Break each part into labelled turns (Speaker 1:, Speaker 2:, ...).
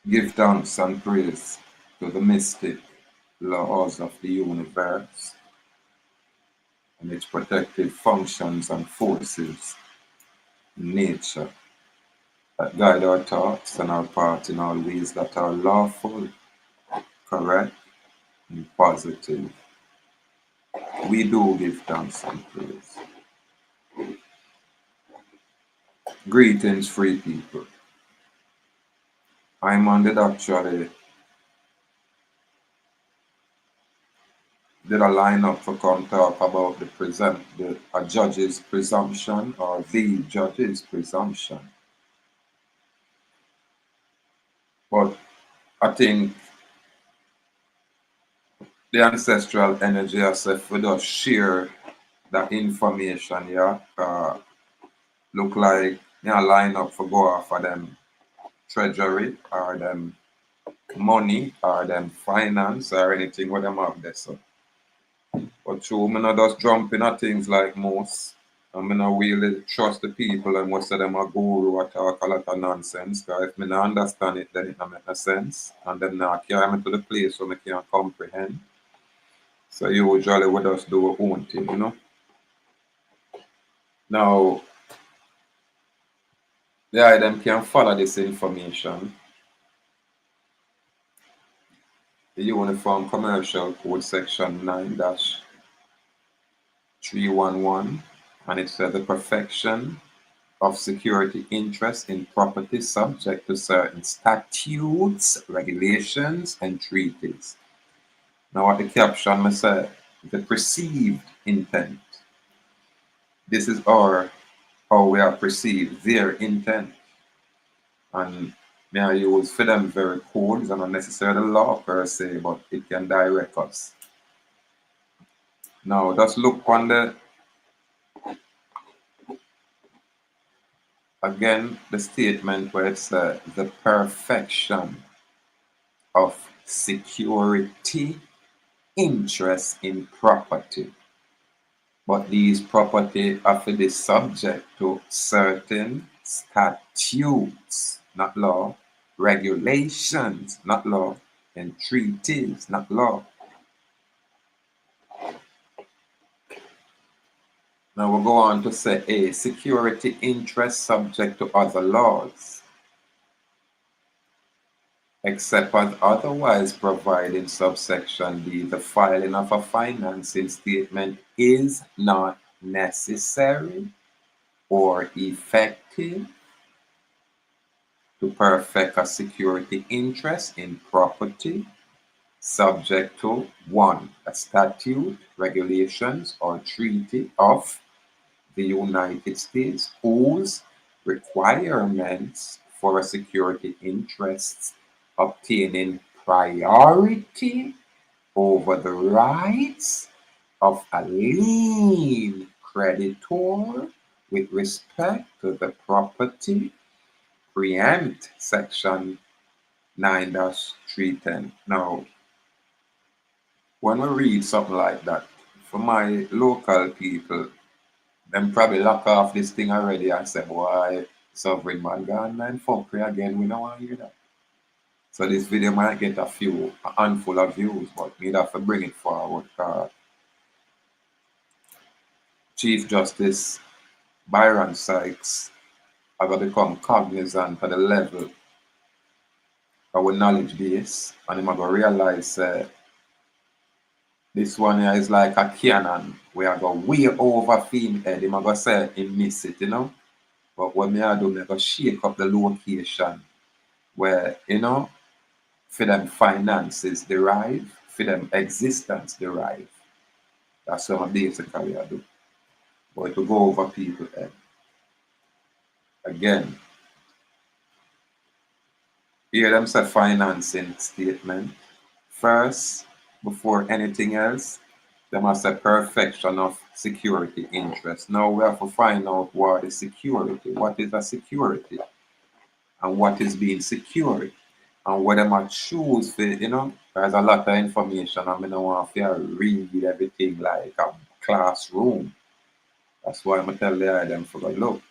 Speaker 1: Give thanks and praise to the mystic laws of the universe and its protective functions and forces in nature that guide our thoughts and our path in all ways that are lawful, correct, and positive. We do give thanks and praise. Greetings, free people. I'm actually did a lineup for come talk about a judge's presumption or the judge's presumption. But I think the ancestral energy itself would just share that information, yeah. Look like line up for go off for them treasury or them money or them finance or anything what them have there. So. But true, me not just jump in at things like most. And me not really trust the people and most of them are guru or talk a lot of nonsense. Because if me not understand it, then it not make no sense. And them not carry me to the place where me can comprehend. So usually we just do our own thing, you know. Now, yeah, them can follow this information. The Uniform Commercial Code Section 9-311, and it says the perfection of security interest in property subject to certain statutes, regulations, and treaties. Now, what the caption may say, the perceived intent. This is how we are perceived, their intent. And may I use for them very codes and not necessarily the law per se, but it can direct us. Now, just look on the statement where it says the perfection of security interest in property. But these property are to be subject to certain statutes, not law, regulations, not law, and treaties, not law. Now we'll go on to say a security interest subject to other laws, except as otherwise provided in subsection D, the filing of a financing statement is not necessary or effective to perfect a security interest in property subject to 1. A statute, regulations, or treaty of the United States whose requirements for a security interest obtaining priority over the rights of a lien creditor with respect to the property preempt section 9-310. Now, when we read something like that, for my local people, them probably lock off this thing already and say, boy, sovereign man gone and fuckery again, we don't want to hear that. So this video might get a handful of views, but we'd have to bring it forward. Chief Justice Byron Sykes have become cognizant of the level of our knowledge base, and he might realize this one here is like a cannon. We are going way over film head. He might say he miss it, you know. But what me I do, I go shake up the location where, you know, for them finances derive, for them existence derive. That's what I basically I do. But to go over people head. Again, hear them say financing statement. First, before anything else, they must say perfection of security interest. Now we have to find out what is security. What is a security? And what is being secured? And what them choose for, you know, there's a lot of information and I don't want to read everything like a classroom. That's why I'm tell them for the look.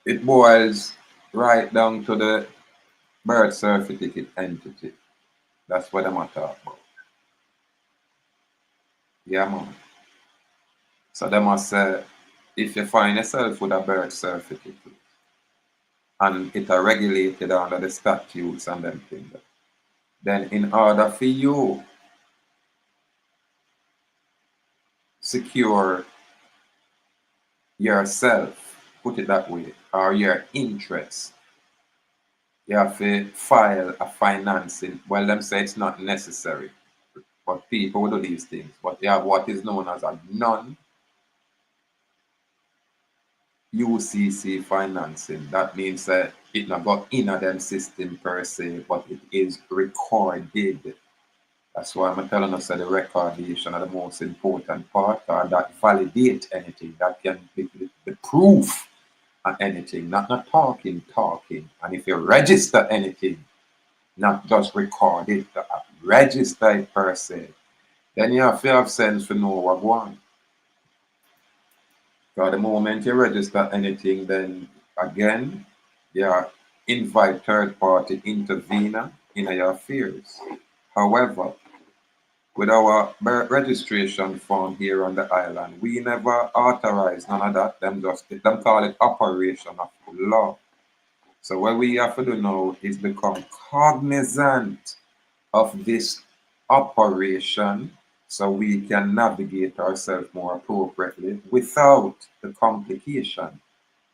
Speaker 1: It boils right down to the birth certificate entity. That's what I'm talking about. Yeah, man. So they must say, if you find yourself with a birth certificate and it are regulated under the statutes and them things, then in order for you secure yourself, put it that way, or your interest, you have to file a financing. Well, them say it's not necessary, but people will do these things. But you have what is known as a non UCC financing. That means that it not got in a them system per se, but it is recorded. That's why I'm telling us that the recordation are the most important part, or that validate anything, that can be the proof on anything, not talking. And if you register anything, not just record it, register it per se, then you have to have sense to know what going on. Because the moment you register anything, then again, you invite third party intervener in your affairs. However, with our registration form here on the island, we never authorize none of that. Them call it operation of law. So what we have to do now is become cognizant of this operation so we can navigate ourselves more appropriately without the complication,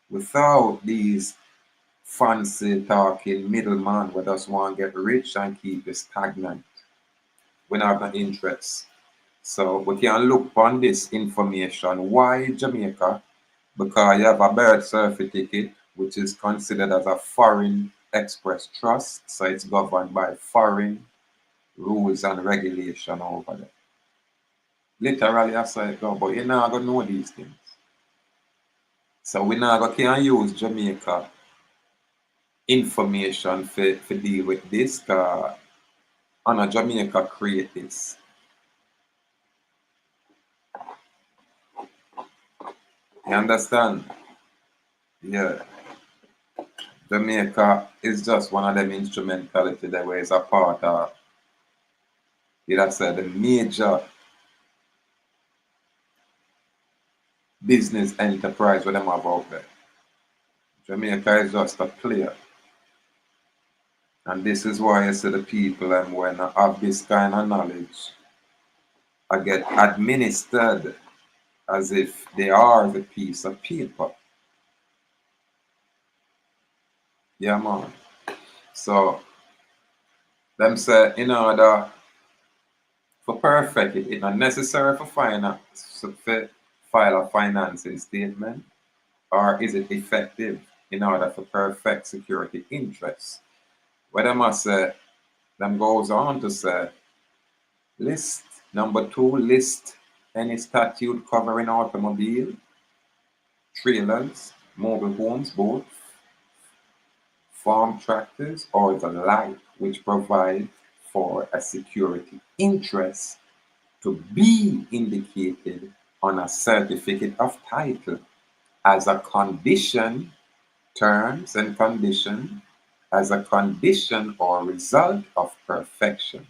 Speaker 1: without these fancy talking middleman who just want to get rich and keep it stagnant. We don't have no interest. So we can look on this information. Why Jamaica? Because you have a birth certificate, which is considered as a foreign express trust, so it's governed by foreign rules and regulation over there. Literally, I say it go, but you're not gonna know these things. So we not gonna can use Jamaica information for deal with this, cause on a Jamaica create this. You understand? Yeah. Jamaica is just one of them instrumentality that where it's a part of, you have said, the major business enterprise with them have out there. Jamaica is just a player. And this is why I say the people and when I have this kind of knowledge, I get administered as if they are the piece of paper. Yeah, man. So them say in order for perfect it, it's not necessary for finance to file a financing statement, or is it effective in order for perfect security interests? What them must say, them goes on to say, list number 2, list any statute covering automobile, trailers, mobile homes, both farm tractors, or the like, which provide for a security interest to be indicated on a certificate of title as a condition, terms and condition, as a condition or result of perfection,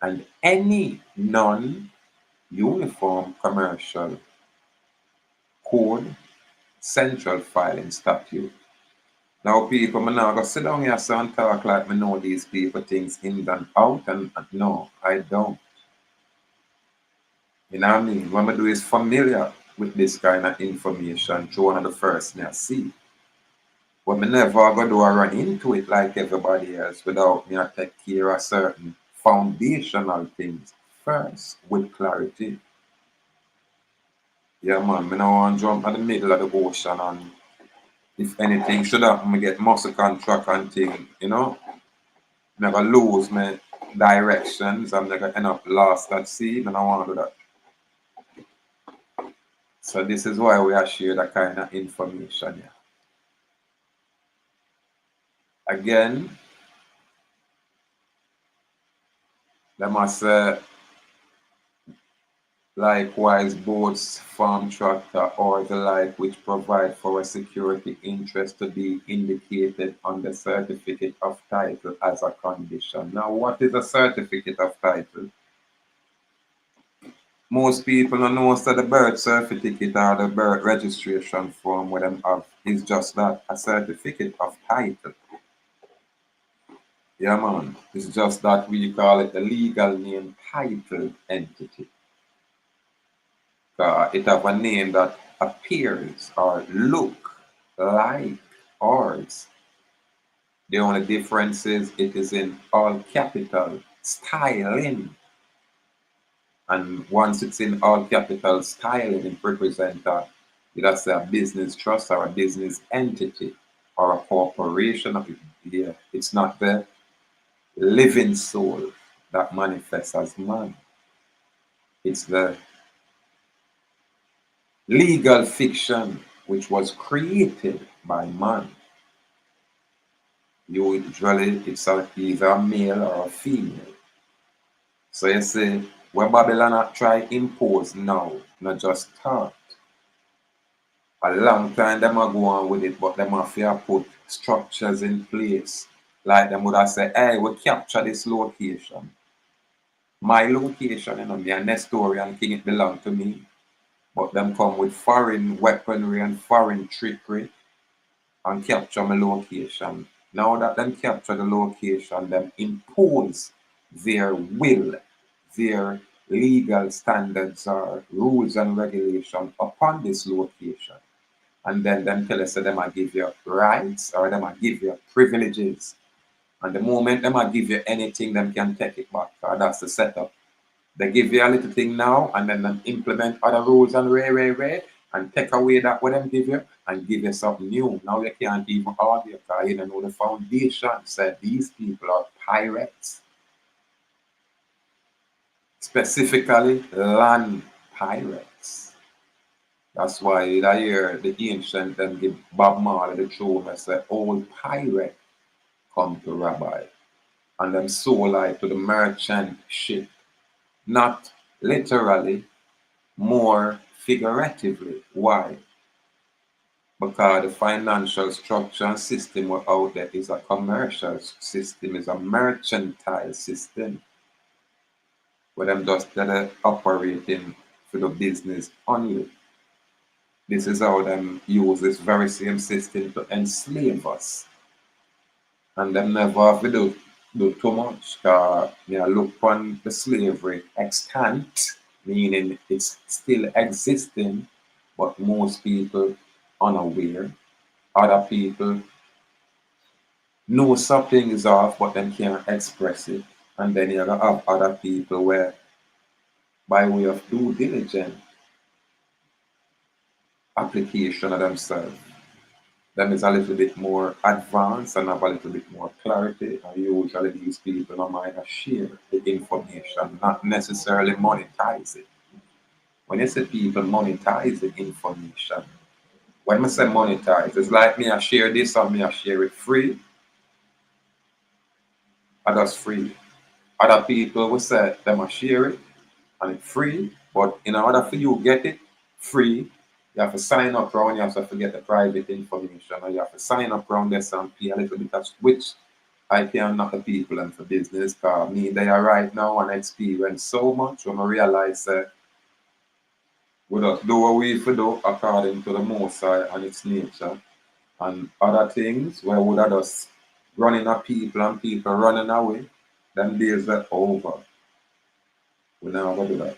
Speaker 1: and any non-uniform commercial code central filing statute. Now, people, I'm not going to sit down here and talk like me know these people things in and out, and no, I don't. You know what I mean? What I do is familiar with this kind of information through one of the first I see. But me never go do I run into it like everybody else without me I take care of certain foundational things first with clarity. Yeah, man, me now want to jump in the middle of the ocean and if anything should happen, me get muscle contract and thing, you know? Never lose my directions. I'm never end up lost at sea, and I want to do that. So this is why we are share that kind of information. Yeah. Again, they must Likewise, boats, farm tractor, or the like, which provide for a security interest to be indicated on the certificate of title as a condition. Now, what is a certificate of title? Most people don't know that the birth certificate or the birth registration form what them have is just that, a certificate of title. Yeah, man. It's just that we call it the legal name title entity. It have a name that appears or look like ours. The only difference is it is in all capital styling. And once it's in all capital styling, it represents either say a business trust or a business entity or a corporation. Yeah, it's not the living soul that manifests as man. It's the legal fiction which was created by man. Usually it's either a male or a female. So you see, when Babylon try impose now, not just thought. A long time them a go on with it, but them have to put structures in place. Like them would have said, hey, we capture this location. My location, me a Nestorian king, it belong to me. But them come with foreign weaponry and foreign trickery and capture my location. Now that them capture the location, them impose their will, their legal standards or rules and regulations upon this location. And then them tell us that them might give you rights or them might give you privileges. And the moment them might give you anything, them can take it back. That's the setup. They give you a little thing now and then them implement other rules and and take away that what them give you and give you something new. Now you can't even argue because you don't know the foundation said these people are pirates. Specifically land pirates. That's why I hear the ancient them give Bob Marley the throne and say old pirate come to Rabbi. And them sold like to the merchant ship. Not literally, more figuratively. Why? Because the financial structure and system we're out there is a commercial system, is a mercantile system. Where them just they're operating for the business only. This is how them use this very same system to enslave us. And them never have to do too much. Look upon the slavery extant, meaning it's still existing, but most people unaware. Other people know something is off, but them can't express it. And then you have other people where, by way of due diligence, application of themselves, them is a little bit more advanced and have a little bit more clarity. And usually these people don't mind to share the information, not necessarily monetize it. When you say people monetize the information, when I say monetize, it's like me I share this or me I share it free. I just free. Other people will say them I share it and it's free, but in order for you to get it free, you have to sign up around, you have to get the private information, or you have to sign up around this and pay a little bit of which I can knock the people and for business, because me they are right now and experience so much when I realize that we just do what we have to do according to the Most High and its nature. And other things where would I just running at people and people running away, them days are over. We never do that.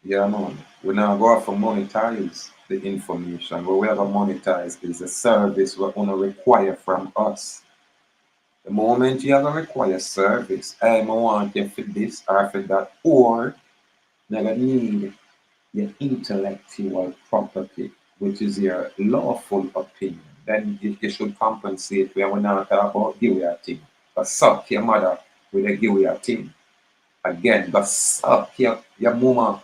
Speaker 1: Yeah, man. We now go out for monetize the information. But we have a monetize is a service we're going to require from us. The moment you have a require service, I want you for this or for that, or you're going to need your intellectual property, which is your lawful opinion. Then you should compensate where we're not talking about give you a thing. But suck your mother with a give you a thing. Again, but suck your mama.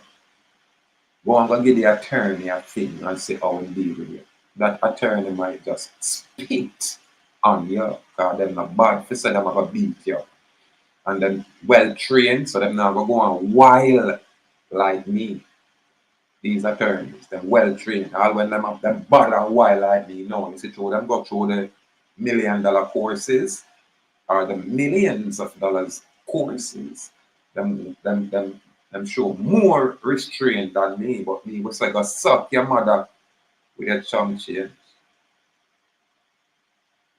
Speaker 1: Go and go give the attorney a thing and say how we deal with you. That attorney might just spit on you because they're not bad for say them have beat you. And then well trained, so they're not going to go on wild like me. These attorneys, them well trained, all when them have them bad and wild like me, no, you see through them go through the $1 million courses or the millions of dollars courses. Them show more restraint than me, but me was like a suck your mother with a chum change.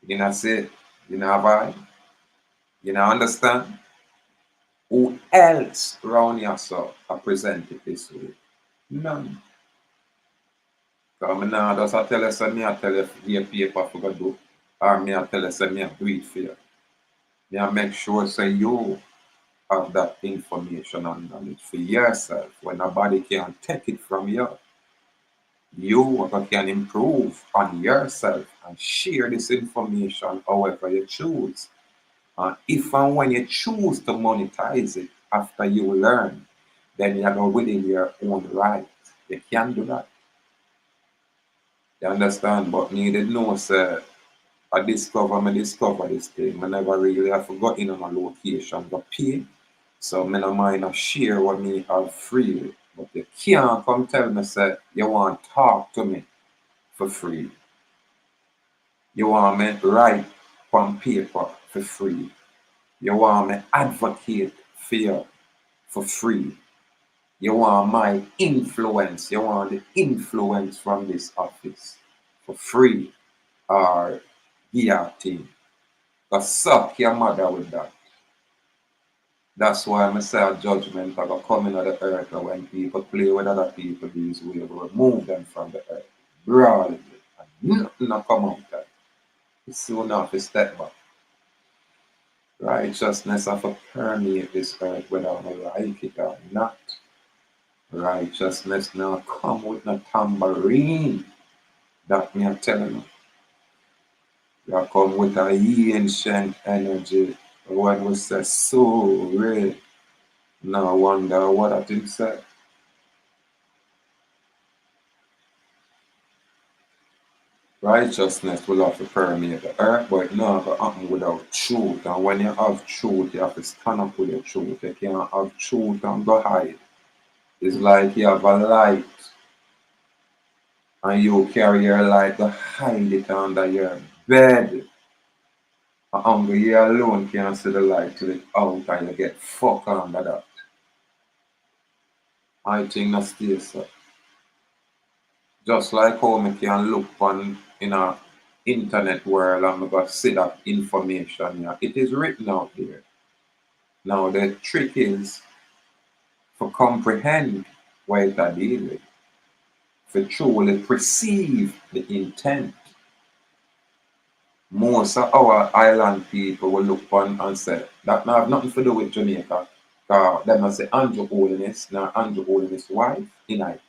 Speaker 1: You know say, you know vibe, you know understand? Who else round yourself are presented this way? None. Because me now just I tell you say me I tell you your paper for go do. Or me I tell you say me I do it for you. Me I make sure say you have that information and knowledge for yourself when nobody can take it from you. You can improve on yourself and share this information however you choose. And if and when you choose to monetize it after you learn, then you are within your own right. You can do that. You understand? But me did know say me discover this thing. I never really have forgotten on a location to pay. So me no mind to share what me have freely. But you can't come tell me say you want to talk to me for free. You want me write on paper for free. You want me advocate for you for free. You want my influence. You want the influence from this office for free. Or guillotine. Go suck your mother with that. That's why I say a judgment are going to come into the earth when people play with other people these way, we remove them from the earth. Broadly. And nothing will come out of it. It's soon enough to step back. Righteousness have to permeate this earth whether I like it or not. Righteousness now come with no tambourine. That me I'm telling you. They come with a ancient energy. When we say so real. No wonder what I think said. Righteousness will have to permeate the earth, but it never happen without truth. And when you have truth, you have to stand up with your truth. You can't have truth and go hide. It's like you have a light and you carry your light to hide it under your bed. And only you alone can see the light till it out and you get fucked under that. I think that's still so. Just like how me can look on in a internet world and me go see that information, yeah, it is written out there. Now the trick is to comprehend what it are dealing with, to truly perceive the intent. Most of our island people will look on and say that now have nothing to do with Jamaica. Them will say Andrew Holiness, now Andrew Holiness wife in it.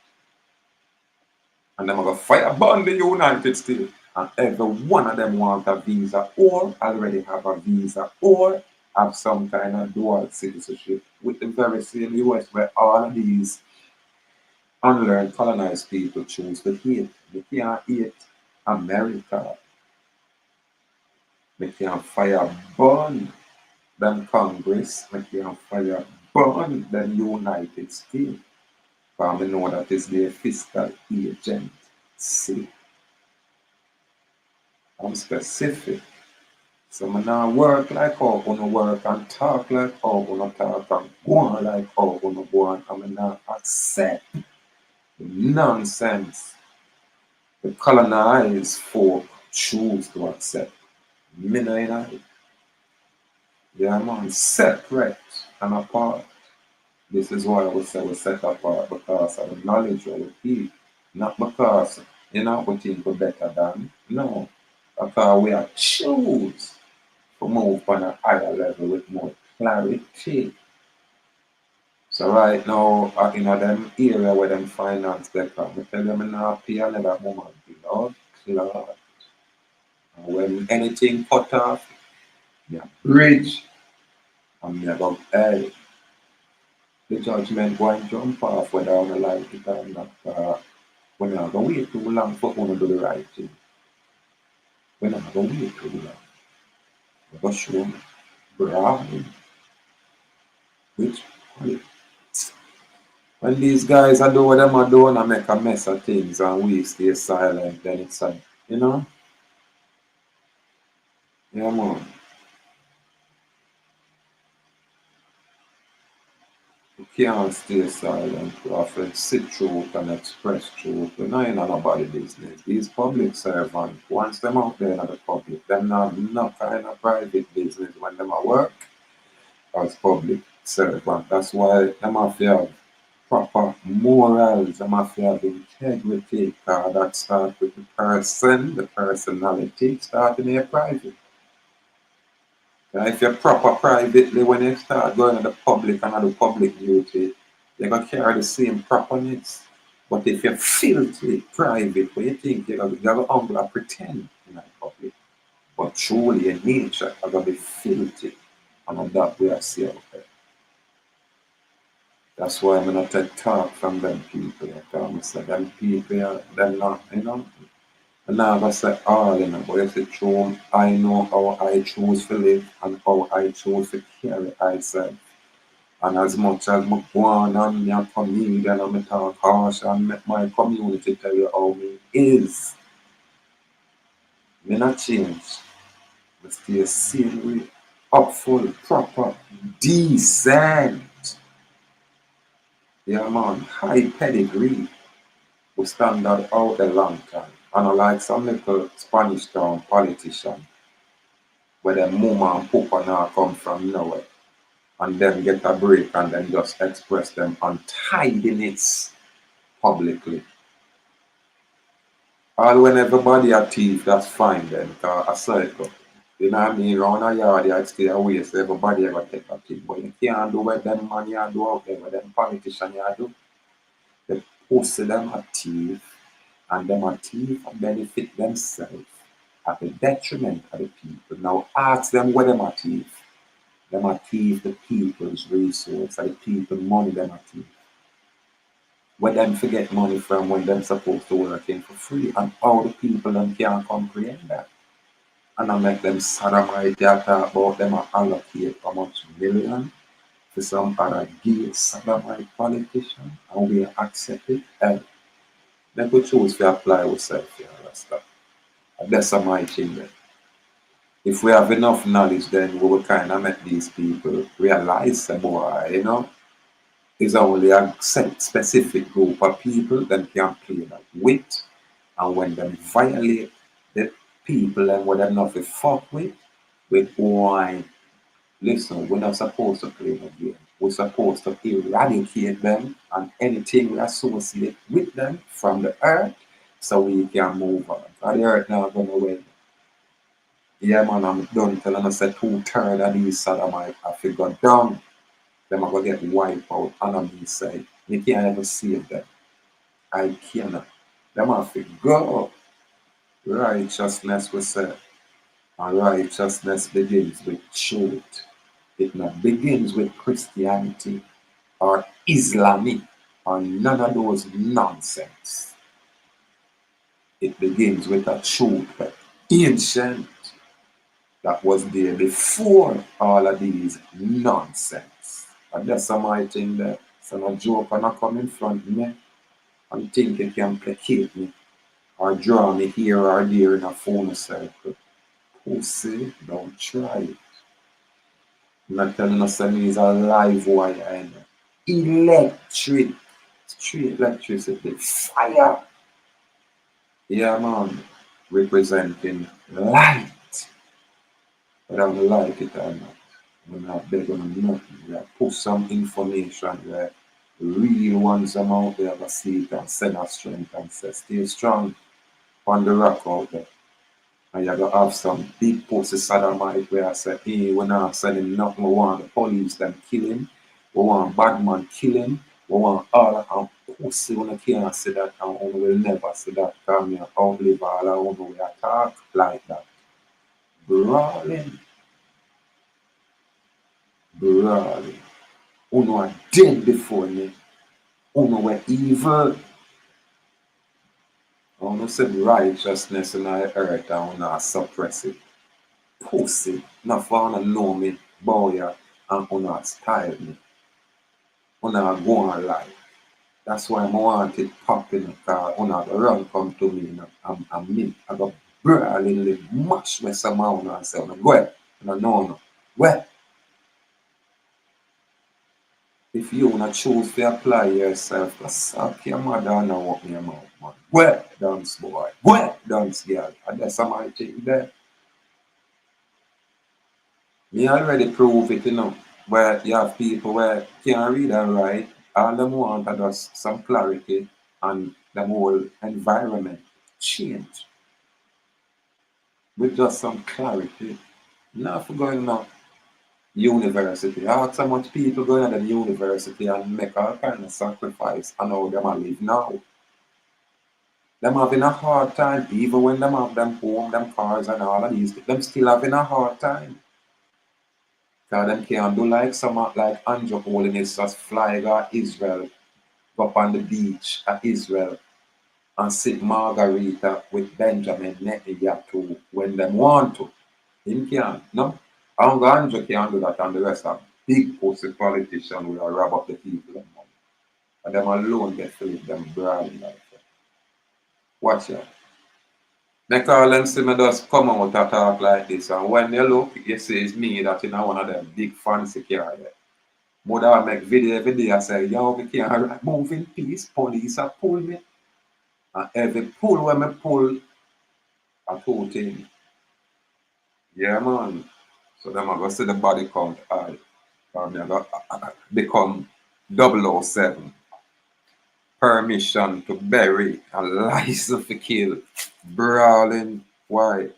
Speaker 1: And them will fire burn the United States. And every one of them want a visa or already have a visa or have some kind of dual citizenship with the very same US where all of these unlearned colonized people choose to hate. They can't hate America. They can't fire burn them Congress. They can't fire burn them United States. Because we know that is their fiscal agent. See, I'm specific. So I now work like how gonna work and talk like how gonna talk and go on like how gonna go on. I mean now accept the nonsense the colonized folk choose to accept. Me no in it. Yeah man, separate and apart. This is why we say we set apart because of the knowledge of the people. Not because we think we're better than. No. Because we are choose to move on a higher level with more clarity. So right now, in them area where them finance they come, I tell them now pay another moment, Lord. And when anything cut off, yeah, bridge, and me about hey, the judgment going jump off whether I like it or not. We're not going to wait too long for one to do the right thing. We're not going to wait too long. We're going to show them broad which When these guys are do what them are doing and make a mess of things and we stay silent, then it's a, you know? Yeah, man. You can't stay silent. You have to sit truth and express truth. We're not in nobody business. These public servants, once them out there in the public, them not no kind of private business when them at work as public servant. That's why them have to have proper morals, them have to have integrity. That start with the person, the personality, starting in your private. If you're proper privately, when you start going to the public and the public duty, you're going to carry the same properness. But if you're filthy private, what you think you're going to humble and pretend in the public. But truly, your nature are going to be filthy. And on that way, I see out there. That's why I'm not take talk from them people. Because I say them people, they're not, you know. I'm not going to say all, you know, but if it's true, I know how I choose to live and how I choose to carry myself. And as much as I go on and me a comedian and me talk harsh and make my community tell you how me is, me not change. Me stay same way, upful, proper, decent. Yeah man, high pedigree. We stand out all a long time. And I like some little Spanish town politician where the mama and papa now come from nowhere and then get a break and then just express them untidiness publicly. All when everybody a thief, that's fine then, because a circle. You know what I mean? Round a yard, you stay away, so everybody ever take a thief. But you can't do what them man you do out there, what them politician you do. They post them a thief, and them a thief and benefit themselves at the detriment of the people. Now ask them what them a thief. Them a thief the people's resource, and the people money them a thief. Where them forget money from when them supposed to work in for free, and all the people them can't comprehend that. And I make them sodomite talk about them and allocate how much million for some other gay sodomite politician and we accept it and they could choose to apply ourselves here and stuff. And that's my thing then. If we have enough knowledge then we will kind of make these people realize that boy, you know, is only a set specific group of people that can play that with, and when they violate the people and what they're not to fuck with why, listen, we're not supposed to play the game. We're supposed to eradicate them and anything we associate with them from the earth so we can move on. So the earth now gonna win. Yeah man, I'm done telling us that 2/3 of these sodomites have to go down. Them are gonna get wiped out on me side. You can't ever save them. I cannot. Them have to go. Righteousness we say. And righteousness begins with truth. It not begins with Christianity or Islamic or none of those nonsense. It begins with a truth that ancient that was there before all of these nonsense. And that's my thing there. So no joke and not come in front of me and think you can placate me or draw me here or there in a phone circle. Pussy, don't try it. I'm not telling us that he's a live wire and electric, straight electricity, fire. Yeah man, representing light. Whether we like it or not. We're not begging on nothing. We have put some information where the real ones them out there that see it and send us strength and say stay strong on the rock out there. And you're gonna have some big pussy sodomite where I say, hey, we're not selling nothing, we want the police them kill him, we want bad man kill him, we want all of them pussy when I can't say that and we will never say that because me outlive all of them we talk like that. Brawling, brawling. Uno are dead before me. Uno were evil. Uno said righteousness in the earth and uno suppress it. Pussy, not for uno know me, boy, and uno style me. Uno go on life. That's why I want it popping because when I run come to me, you know, I'm me. I got barely much with some amount and say, no, go ahead. No, no, no. Well, if you wanna choose to apply yourself, to suck your mother and walk me your mouth, man. Well, dance boy. Well, dance girl. And that's somebody thing there. Me already prove it, you know, where you have people where can't read and write. All them want are just some clarity and the whole environment change with just some clarity. Not for going to university. Ask how much people going to the university and make all kind of sacrifice and how them a live now. Them having a hard time, even when them have them home, them cars and all of these, them still having a hard time. Because them can't do like some like Andrew Holiness just fly go Israel, go up on the beach at Israel and sit margarita with Benjamin Netanyahu when them want to. Him can't, no. And Andrew can't do that and the rest of big pussy politicians will rob up the people and money. And them alone get to live them brand like that. Watch that. They call them see me just come out and talk like this. And when you look, you see it's me that in one of them big fancy car there. Mother make video every day and say, yo, we can't move in peace. Police are pull me. And every pull when me pull, I told him, yeah man. So them I go see the body count high. And I go become 007. Permission to bury a license to kill. Brawling. Why?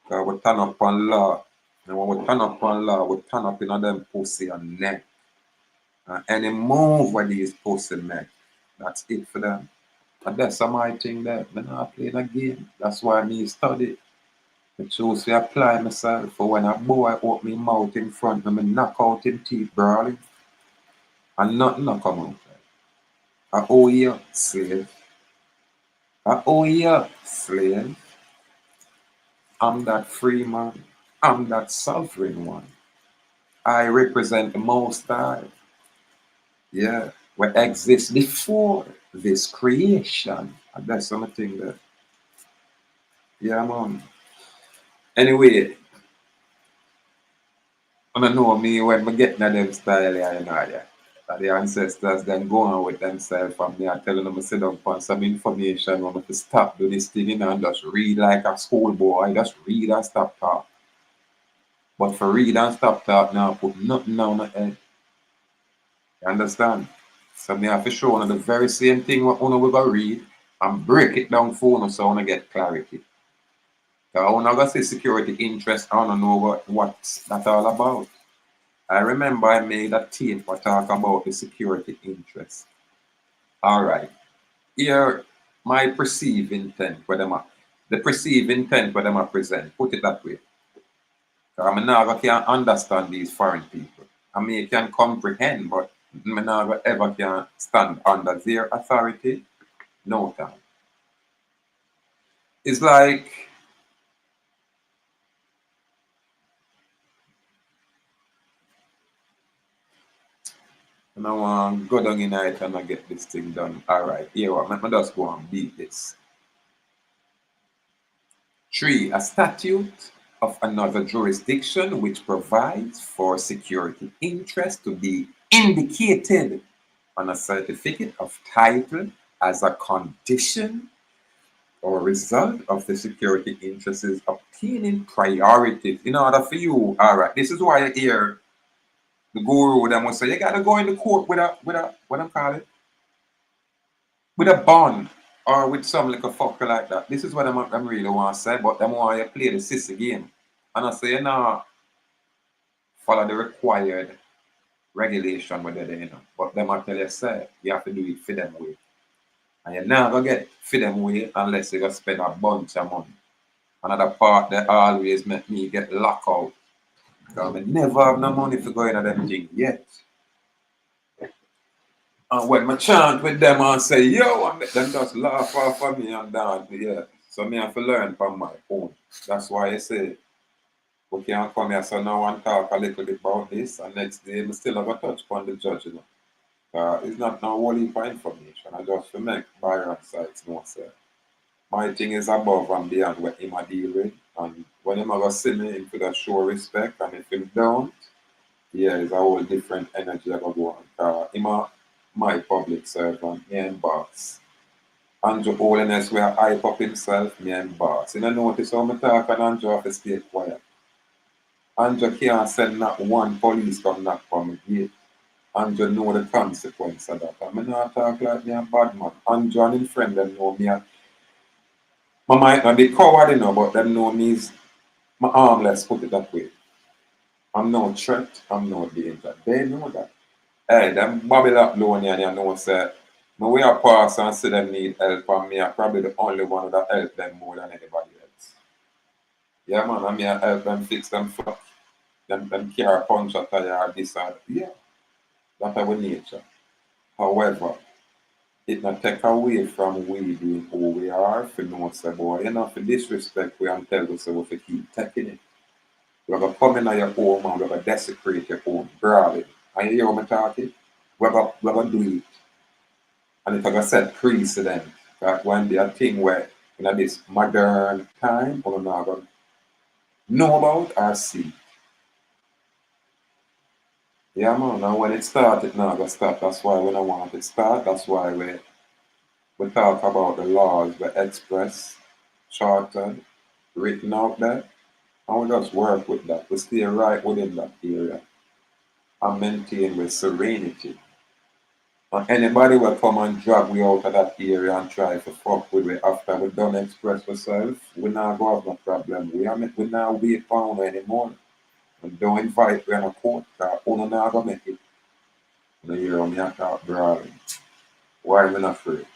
Speaker 1: Because we turn up on law. And when we turn up on law, we turn up in them pussy and neck. And any move where these pussy make, that's it for them. And that's some my thing there. I'm not playing a game. That's why I study. I choose to apply myself for when a boy open my mouth in front of me, knock out him teeth brawling. And nothing not come out. I owe you, slave. I owe you, slave. I'm that free man. I'm that sovereign one. I represent the Most High. Yeah, what exists before this creation. And that's something that, yeah, man. Anyway, I don't know me when I get in them style, yeah, you know, yeah. The ancestors then go on with themselves and me are telling them to sit down upon some information when to stop do this thing, you know, and just read like a schoolboy, just read and stop talk. But for read and stop talk now, put nothing down the head. You understand? So me have to show on the very same thing what one we go read and break it down for you so I get clarity. Because when I go say security interest, I don't know what's that all about. I remember I made a tape for talk about the security interest. All right. Here, my perceived intent, the perceived intent where them are present, put it that way. I mean, now I can't understand these foreign people. I mean, you can comprehend, but I never ever can stand under their authority. No time. It's like, and I want to go down in it and I get this thing done. All right, here, let me just go and beat this. 3. A statute of another jurisdiction which provides for security interest to be indicated on a certificate of title as a condition or result of the security interest is obtaining priority in order for you. All right, this is why I hear the guru them will say you gotta go in the court with a what I'm calling with a bond or with some like a fucker like that. This is what I'm really want to say, but them want you play the sissy game. And I say, you know, follow the required regulation whether they you know. But them I tell you say you have to do it for them way. And you're not gonna get for them way unless you go spend a bunch of money. Another part that always make me get locked out. Because I never have no money for going to them things yet. And when I chant with them and say, yo, and them just laugh off of me and down, yeah. So me have to learn from my own. That's why I say, we can come here so now and talk a little bit about this, and next day I still have a touch upon the judge, you know. It's not no whole heap of information. I just to make buyer sites know say my thing is above and beyond what him a deal with. And when him a go see me, him could show respect. And if him don't, yeah, it's a whole different energy I go on. Him a my public servant, me and boss. Andrew Holiness where hype up himself, me and boss. You know notice how me talk and Andrew have to stay quiet. Andrew can't send not one police come knock on me gate. Andrew know the consequence of that. I mean not talk like me a bad man. Andrew and him friend them know me a I might not be coward, but them know me is my armless, put it that way. I'm no threat, I'm no danger. They know that. Hey, them Babylonian, you know, say, my way I pass and see them need help, and me are probably the only one that help them more than anybody else. Yeah, man, I mean, I help them fix them flat, them carry punch a tire, this and yeah, that's our nature. However, it not take away from we being who we are, for no say, boy, you know, for disrespect, we and tell us, so we keep taking it. We're going to come in your home and we're going to desecrate your home, brawling. And you hear what I'm talking? We're going to do it. And it's going to set precedent. That when be a thing where, in this modern time, we're not going to know about or see. Yeah, man. And when it starts, it's not going to start. That's why we don't want it to start. That's why we talk about the laws, we express, chartered, written out there. And we just work with that. We stay right within that area and maintain with serenity. And anybody will come and drag we out of that area and try to fuck with it after we done express ourselves, we not go have no problem. We not wait for anymore. We don't invite we in a court because we not gonna make it. You hear me talk brawling. Why am I not afraid?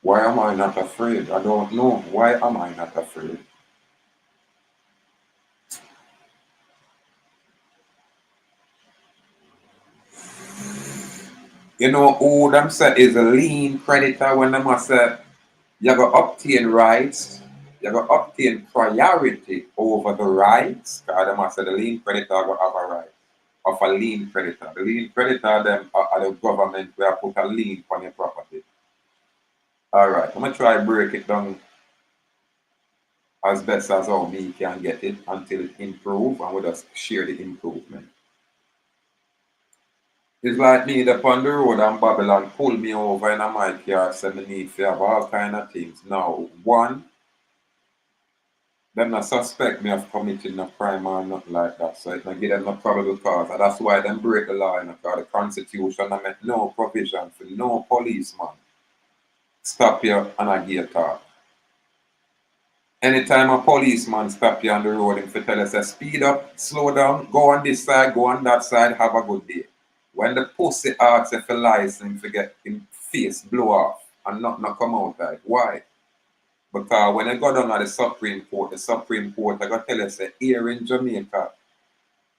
Speaker 1: Why am I not afraid? I don't know. Why am I not afraid? You know who them say is a lien creditor when them say you go obtain rights, you go obtain priority over the rights. Because them say the lien creditor go have a right of a lien creditor. The lien creditor them are the government where put a lien on your property. Alright, I'm gonna try break it down as best as how me can get it until it improve and we just share the improvement. It's like me up on the road and Babylon pull me over in my car, say me need to have all kind of things. Now, one, them not suspect me of committing a crime or nothing like that. So it not give them no probable cause. And that's why them break the law, because the constitution I make no provision for no policeman stop you and I give a talk. Anytime a policeman stop you on the road, him tell us speed up, slow down, go on this side, go on that side, have a good day. When the pussy asks if a license, him get him face blow off and not come out like why? Because when I go down to the Supreme Court I got tell us that here in Jamaica,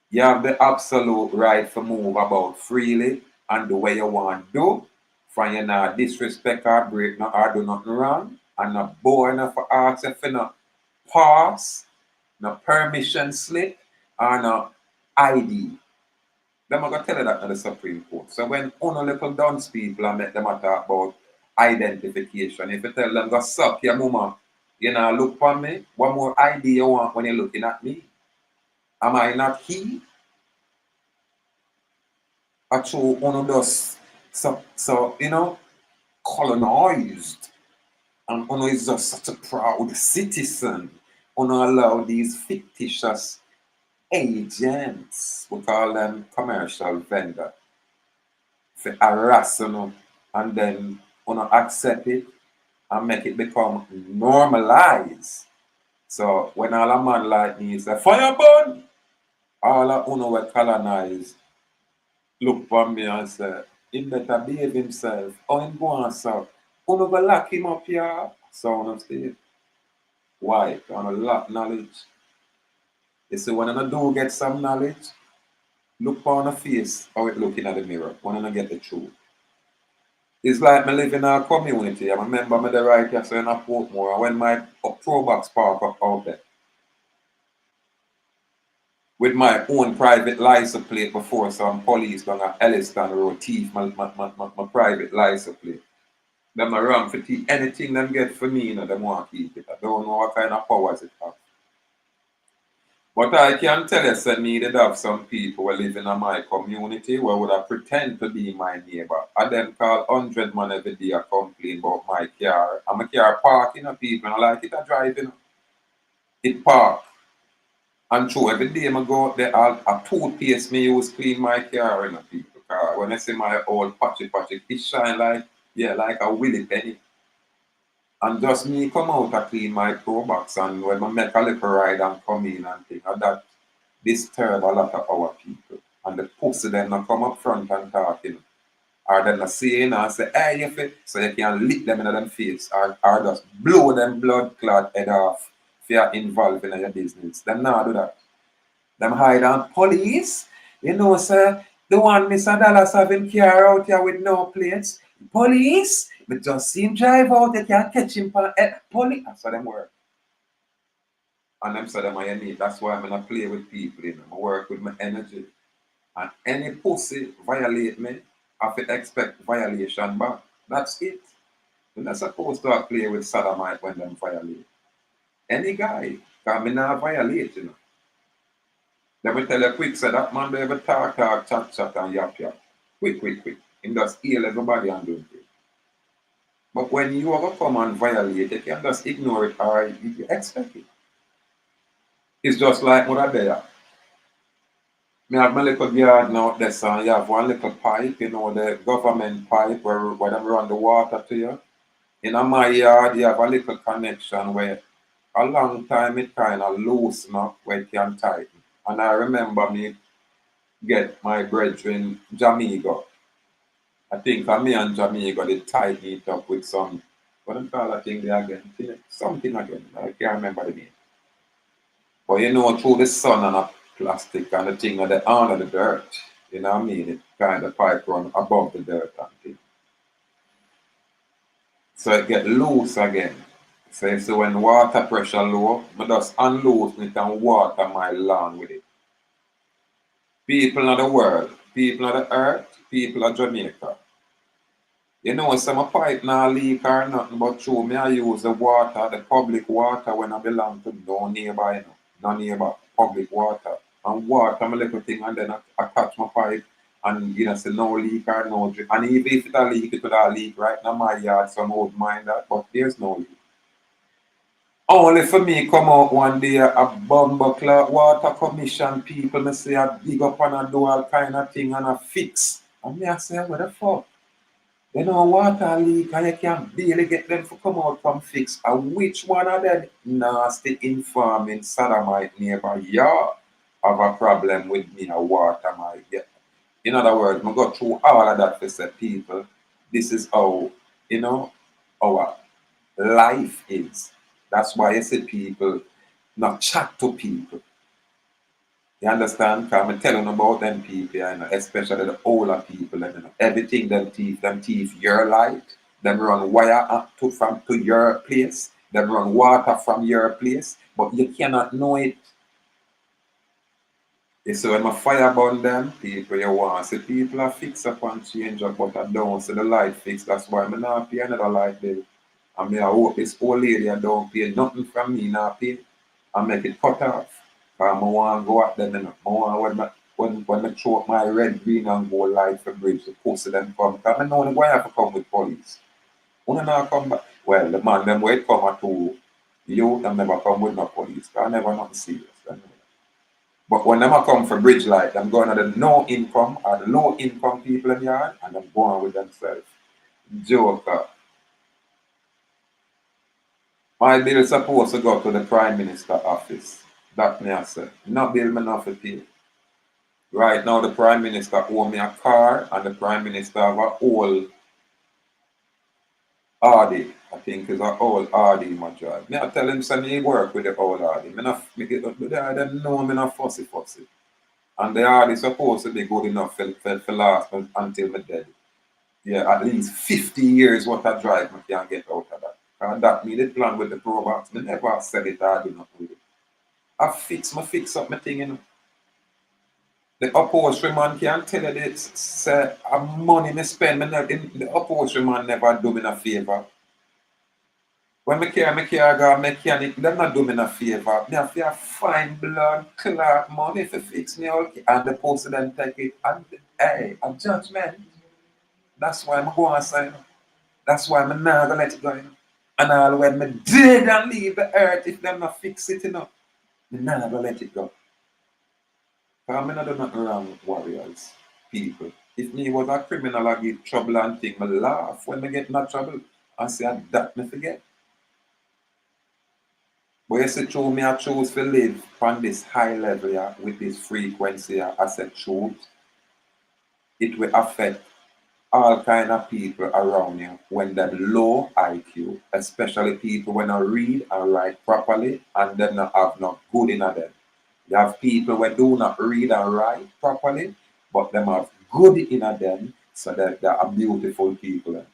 Speaker 1: you have the absolute right to move about freely and do what you want to do. From you not disrespect or break no or do nothing wrong. And not boy enough for ask if you not pass, no permission slip, or no ID. Them are gonna tell you that in the Supreme Court. So when only little dunce people and make them a talk about identification, if you tell them go suck your mama, you know, look for me, what more ID you want when you're looking at me? Am I not he? I show one of those so colonized and one is just such a proud citizen. One allow these fictitious agents, we call them commercial vendor, for harass and then accept it and make it become normalized. So when all a man like me say fire burn, all of will colonize look for me and say he better behave himself or him go and so uno go lock him up here. So on stage. Why? On a lot knowledge. You see when I do get some knowledge, look on the face how it looking at the mirror. When I get the truth. It's like me live in a community. I remember me the right here so in a Portmore when my pro box park up out there. with my own private license plate before some police down at Elliston Road thief my private license plate. Them are wrong for thief. Anything them get for me, you know, them want to keep it. I don't know what kind of powers it have. But I can tell you, say me did have some people who live in my community who would have pretend to be my neighbor. I them call 100 man every day a complain about my car. And my car parking, people, and I like it a driving. It park. And true, every day I go out there, a toothpaste me use clean my car in a people car. When I see my old patchy, it shine like, yeah, like a willy penny. And just me come out and clean my pro box and when I make a little ride and come in and thing, and that disturb a lot of our people. And the pussy them not come up front and talking. Or them not saying and say, hey, you fit, so you can lick them in them face or just blow them blood clot head off if you're involved in your business. Them not do that. Them hide on police. You know, sir, the one Mr. Dallas having car out here with no plates. Police, but just see him drive out, they can't catch him. Police, that's how them work. And them say them I need. That's why I'm gonna play with people, you know. I work with my energy. And any pussy violate me, I have to expect violation back. That's it. You're not supposed to play with sodomite when them violate. Any guy, because me not violate, you know. Let me tell you quick, so that man they ever talk, chat, and yap. Quick. Him just heal everybody and do it. But when you ever come and violate, you can just ignore it or you expect it. It's just like what there. Me have my little yard now there, so you have one little pipe, you know, the government pipe where them run the water to you. In my yard, you have a little connection where a long time it kind of loosen up where it can tighten. And I remember me get my brethren Jamaica. I think me and Jamaica they tighten it up with some, what do you call that thing there again? Something again. I can't remember the name. But you know, through the sun and a plastic and the thing of the under the dirt, you know what I mean? It kind of pipe run above the dirt and thing. So it get loose again. So when water pressure low, I just unloosen it and water my lawn with it. People of the world, people of the earth, people of Jamaica. You know, some pipe now leak or nothing, but through me I use the water, the public water when I belong to no neighbor, you know, no neighbor, public water. And water my little thing and then I catch my pipe and you know say no leak or no drip. And even if it a leak, it could have leak right now my yard, some would mind that, but there's no leak. Only for me come out one day a bumbuckler water commission people me say I dig up and I do all kind of thing and I fix. And me I say, what the fuck? You know, water leak and you can barely get them to come out from fix. And which one of them nasty informing sodomite neighbor yeah have a problem with me a water might get. In other words, I go through all of that to say people, this is how, you know, our life is. That's why I say people not chat to people. You understand? Because I'm telling about them people, you know, especially the older people, you know, everything them thief your light, them run wire up to your place, them run water from your place, but you cannot know it. You see, when I fire burn them, people you want see people are fix up and change up, but I don't see the light fix. That's why I'm not pay another light bill. I mean, I hope this old lady I don't pay nothing from me, not pay. I make it cut off. Because I want to go at them, you know. I want when I throw up my red, green, and gold light for bridge, the post of them come. Because I know the have to come with police. When not come back, well, the man them wait come at to you, them never come with no police. I never nothing serious. But when them a come for bridge light, them going to the no income or the low income people in the yard and them going with themselves. Joker. My bill is supposed to go to the Prime Minister office. That me I say. No bill me not for pay. Right now the Prime Minister owe me a car and the Prime Minister have a whole Audi. I think is a whole Audi in my drive. Me I tell him say me work with the whole Audi. Me not them know me not fussy. And the Audi supposed to be good enough for last until me dead. Yeah, at least 50 years what I drive me can get out of that. And that me the plan with the Pro Box. Me never sell it or do nothing with it. I fix up my thing, you know. The upholstery man can tell you this, say, money me spend, the upholstery man never do me a favor. When me carry my car go mechanic, them not do me a favor. Me have to find blood clot money to fix me all, and the post then take it. And hey, a judgment. That's why I'm going to sign. That's why I'm not gonna let it go. And all when me dead and leave the earth, if them not fix it, me not gonna let it go. Because I not do nothing wrong with warriors, people. If me was a criminal, I get trouble and thing, me laugh when me get in trouble and say that me forget. But you see, true, me I choose to live on this high level yeah, with this frequency yeah, as a truth. It will affect all kind of people around you when they're low IQ, especially people when I read and write properly and then not have no good in them. You have people who do not read and write properly, but them have good in them, so that they are beautiful people.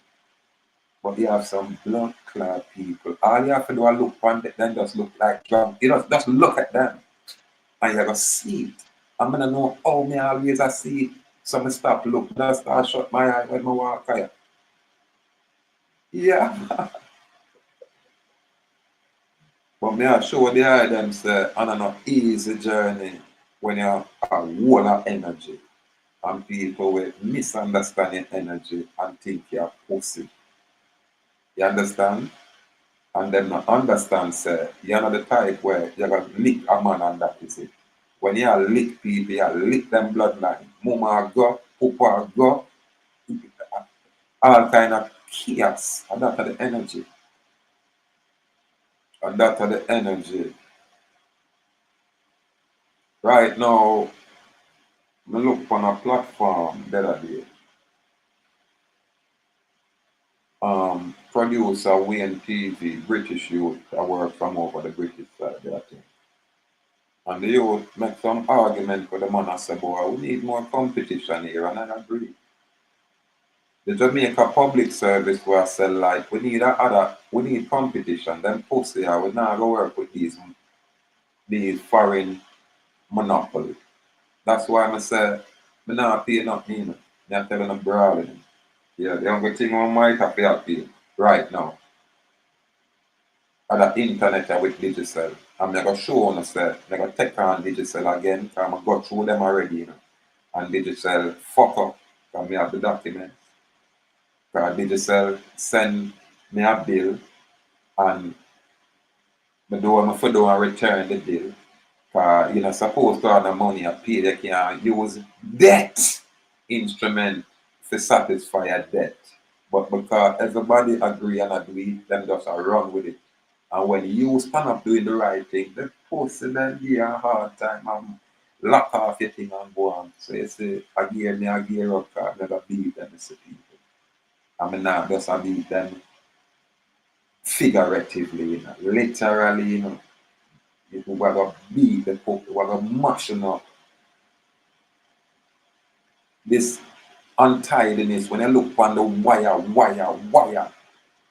Speaker 1: But you have some blood clot people. All you have to do is look on them, just look like drunk. You just look at them and you're gonna see it. I'm gonna know how me always I see it. So I stop look, just I shut my eye when I walk here. Yeah. But me I show the eye them say on an easy journey when you're a whole of energy. And people will misunderstand your energy and think you're pussy. You understand? And them not understand, say, you're not the type where you're going to lick a man and that is it. When you lick people, you lick them bloodline. Mama go, papa go, all kind of chaos. And that are the energy. And that are the energy. Right now, I look on a platform the other day. Producer Wayne TV, British youth, I work from over the British side there, I think. And the youth make some argument for the man and say, boy, we need more competition here, and I agree. The Jamaica public service where I say like we need competition. Them pussy here, we not go work with these foreign monopoly. That's why I say me not pay nothing. Me telling them brawling. Yeah, the only thing I might have to pay right now. At the internet with digital. I'm not gonna show on say, I'm gonna take on digital again, because I'm gonna go through them already, And digital fuck up, because me have the documents. Because digital send me a bill and me do and return the bill. Because you're not supposed to have the money I pay, you can use debt instrument to satisfy a debt. But because everybody agree and agree, them just run with it. And when you stand up doing the right thing, the person then give you a hard time and lock off your thing and go on. So you say, I gear up, because I never beat them as people. I mean, not just I beat them figuratively, literally, If we were to beat the Pope, we were to mash them up. This untidiness, when you look on the wire,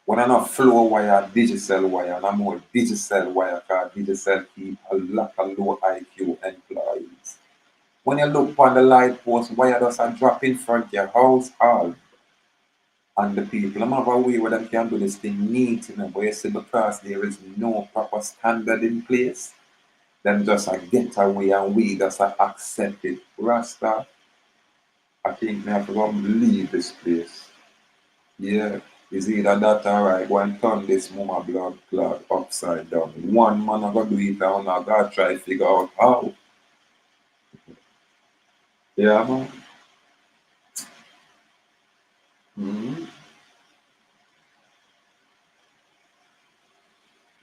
Speaker 1: when I'm not flow wire, digital wire, and I'm more digital wire, because digital keep a lot of low IQ employees. When you look on the light post, wire does a drop in front of your house, all. And the people, I'm have a way where they can do this thing neat, but you see, because there is no proper standard in place, them just a get away and we just a accept it. Rasta, I think we have to go and leave this place. Yeah, is either that or I go and turn this mama blood clot upside down. One man I go do it and I gotta try to figure out how. Yeah, man. Mhm.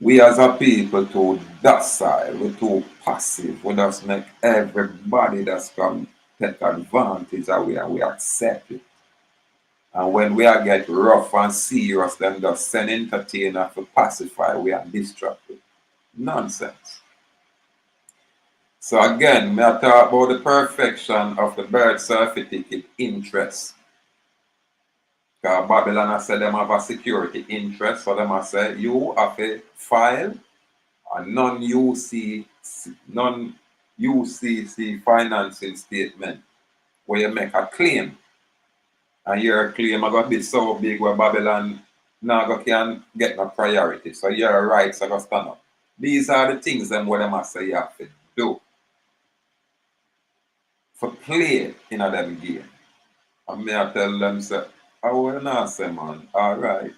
Speaker 1: We as a people too docile, we too passive, we just make everybody that's come take advantage of we and we accept it. And when we are get rough and serious, them just send entertainer to pacify, we are distracted. Nonsense. So again, may I talk about the perfection of the birth certificate interest. Because Babylon I said them have a security interest, so them I say you have a file a non-UCC, UCC financing statement where you make a claim, and your claim are going to be so big where Babylon now can get no priority. So your rights are going to stand up. These are the things them what them say you have to do for play in a them game. And me I tell them, say, I will not say, man, all right,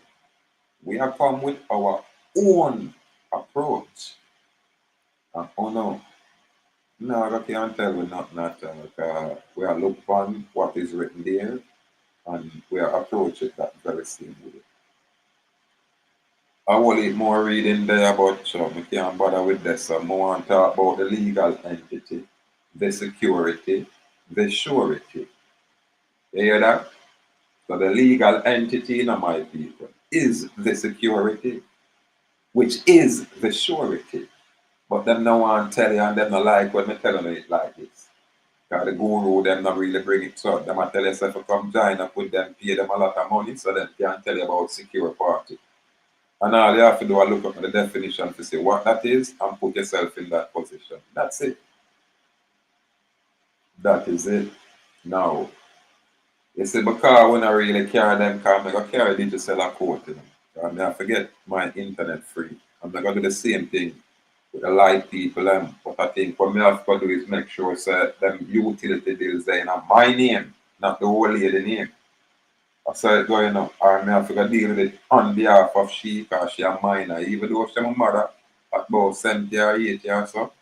Speaker 1: we have come with our own approach. And oh no, I can't tell you nothing at all, because we are look on what is written there, and we are approach it that very same way. I will eat more reading there about, so I can't bother with this. So I want to talk about the legal entity, the security, the surety. You hear that? So the legal entity, my people, is the security, which is the surety. But them no want to tell you, and them no like when me tell you it like this. Because the guru, them not really bring it so. Them a tell you, if you come join up with them, pay them a lot of money, so them can tell you about secure party. And all you have to do is look up at the definition to see what that is and put yourself in that position. That's it. That is it. Now, you see, because when I really carry them, because I'm going to carry digital code to them. And I forget my internet free. I'm not going to do the same thing with the light people. But I think what I have to do is make sure that them utility bills are in my name, not the whole lady name. I saw it going up, or I have to deal with it on behalf of she, because she a minor. Even though she's my mother at about 70 or 80 or so,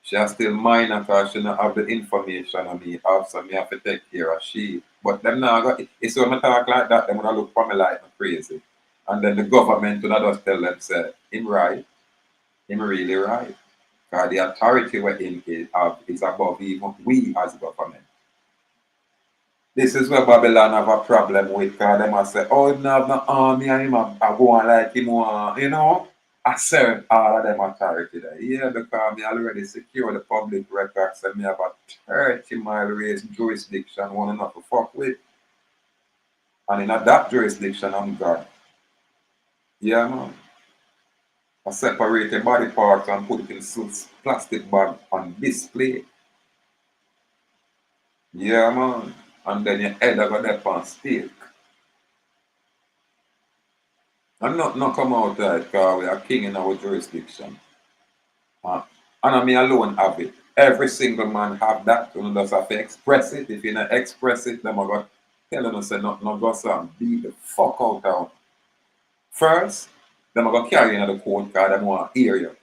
Speaker 1: she is still minor because she don't have the information on me. Also, me have to take care of she. But them now got it's when I talk like that, them gonna look for me like I'm crazy. And then the government will just tell them, say, him right, him really right. Because the authority where him is above even we as government. This is where Babylon have a problem with, because they must say, oh, him have no army and him a go on like him want, assert all of them authority there. Yeah, because me already secure the public records and me have a 30-mile radius jurisdiction one enough to fuck with. And in that jurisdiction, I'm God. Yeah, man. I separate the body parts and put it in plastic bag on display. Yeah, man. And then your head I got up on stake. And not come out there because we are king in our jurisdiction. And I me alone have it. Every single man have that. You just have to express it. If you not express it, them are going to tell you say not go some beat the fuck out of. First, them are going to carry you in the court because them want to hear you.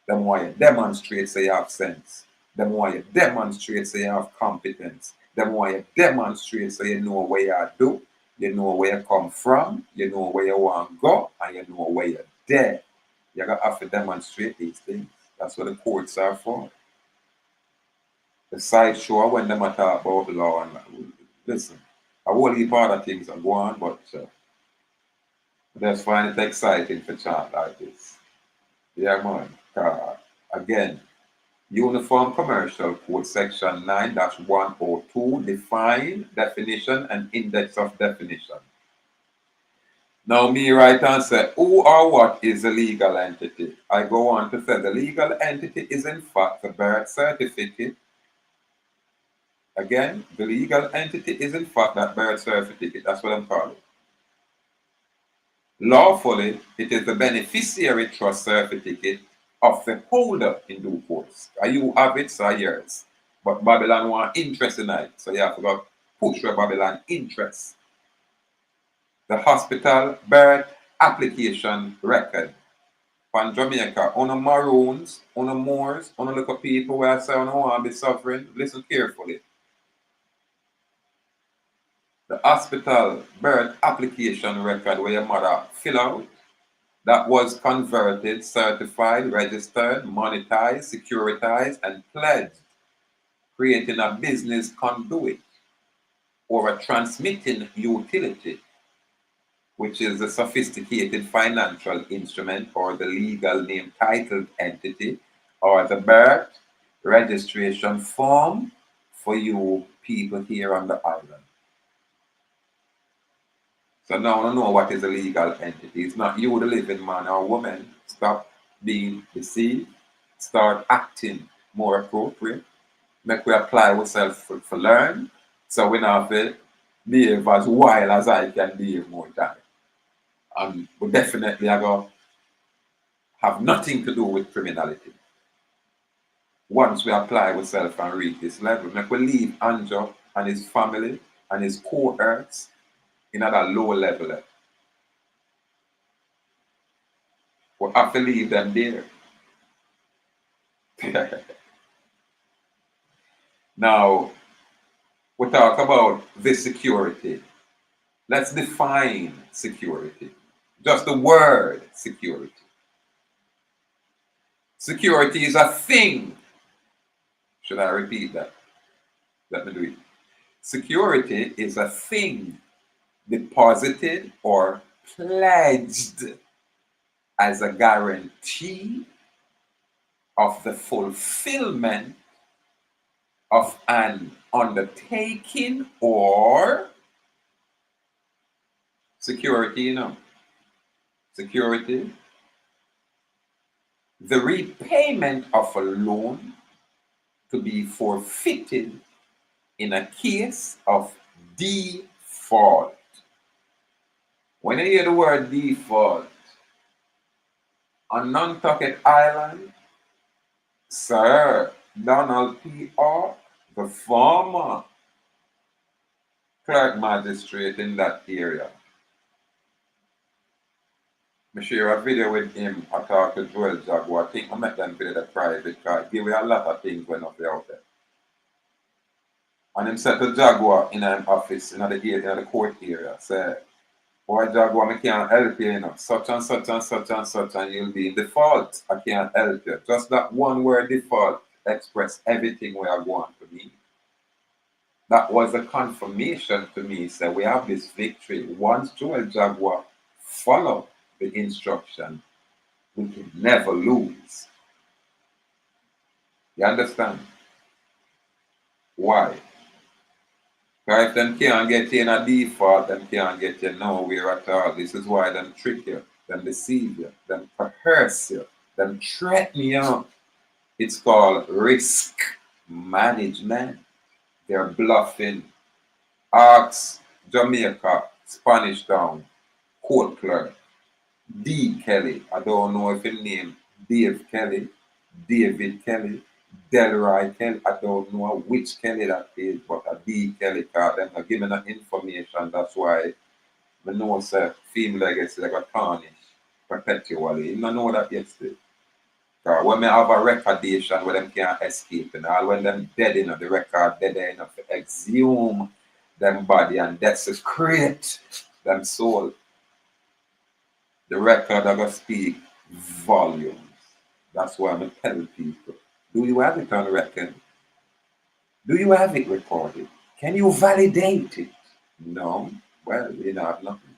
Speaker 1: Them want you demonstrate say you have sense. Them want you demonstrate say you have competence. Them want you demonstrate so you know where you do, you know where you come from, you know where you want to go, and you know where you're there. You got to have to demonstrate these things. That's what the courts are for. The sideshow when them talk about law and listen, a whole heap of other things are going on, but I just find it exciting to chant like this. Yeah, man. Again, Uniform Commercial Code Section 9-102 define, definition, and index of definition. Now, me right and say, who or what is a legal entity? I go on to say the legal entity is in fact the birth certificate. Again, the legal entity is in fact that birth certificate. That's what I'm calling it. Lawfully, it is the Beneficiary Trust Certificate of the holder in due course. You have it, so yours. But Babylon want interest in it, so you have to go push your Babylon interest. The hospital birth application record. From Jamaica, on the Maroons, on the Moors, on the little people where I say on want to be suffering, listen carefully. The hospital birth application record where your mother fill out, that was converted, certified, registered, monetized, securitized, and pledged, creating a business conduit or a transmitting utility, which is a sophisticated financial instrument or the legal name titled entity or the birth registration form for you people here on the island. So now I know what is a legal entity. It's not you, the living man or woman. Stop being deceived. Start acting more appropriate. make we apply ourselves for learn. So we not have to behave as wild as I can behave more time. And we definitely are going to have nothing to do with criminality. Once we apply ourselves and reach this level, make we leave Andrew and his family and his cohorts in at a low level. We have to leave them there. Now, we talk about this security. Let's define security. Just the word security. Security is a thing. Should I repeat that? Let me do it. Security is a thing deposited or pledged as a guarantee of the fulfillment of an undertaking or security, security, the repayment of a loan to be forfeited in a case of default. When you hear the word default, on Nantucket Island, Sir Donald P. Hawk, the former clerk magistrate in that area, I share a video with him. I talk to Joel Jaguar. I think I met them video the private car. Give me a lot of things when up there out there. And him said to Jaguar in an office in the court area, say, boy Jaguar, I can't help you, such and such and such and such, and you'll be in default. I can't help you. Just that one word default express everything we are going to me. That was a confirmation to me. So we have this victory. Once Joel Jaguar follow the instruction, we can never lose. You understand? Why? Because if them can't get you in a default, them can't get you nowhere at all. This is why them trick you, them deceive you, them coerce you, them threaten you. It's called risk management. They're bluffing. Ask Jamaica, Spanish Town, court clerk, D. Kelly. I don't know if his name Dave Kelly, David Kelly, Delroy Kelly. I don't know which Kelly that is, but a D. Kelly card. Them not giving that information. That's why I know say female legacy like a tarnish perpetually. You don't know that yesterday. When we have a recordation where them can't escape and all, when them dead the record dead enough to exhume them body and desecrate them soul. The record are gonna speak volumes. That's why I'm tell people. Do you have it on record? Do you have it recorded? Can you validate it? No. Well, we don't have nothing.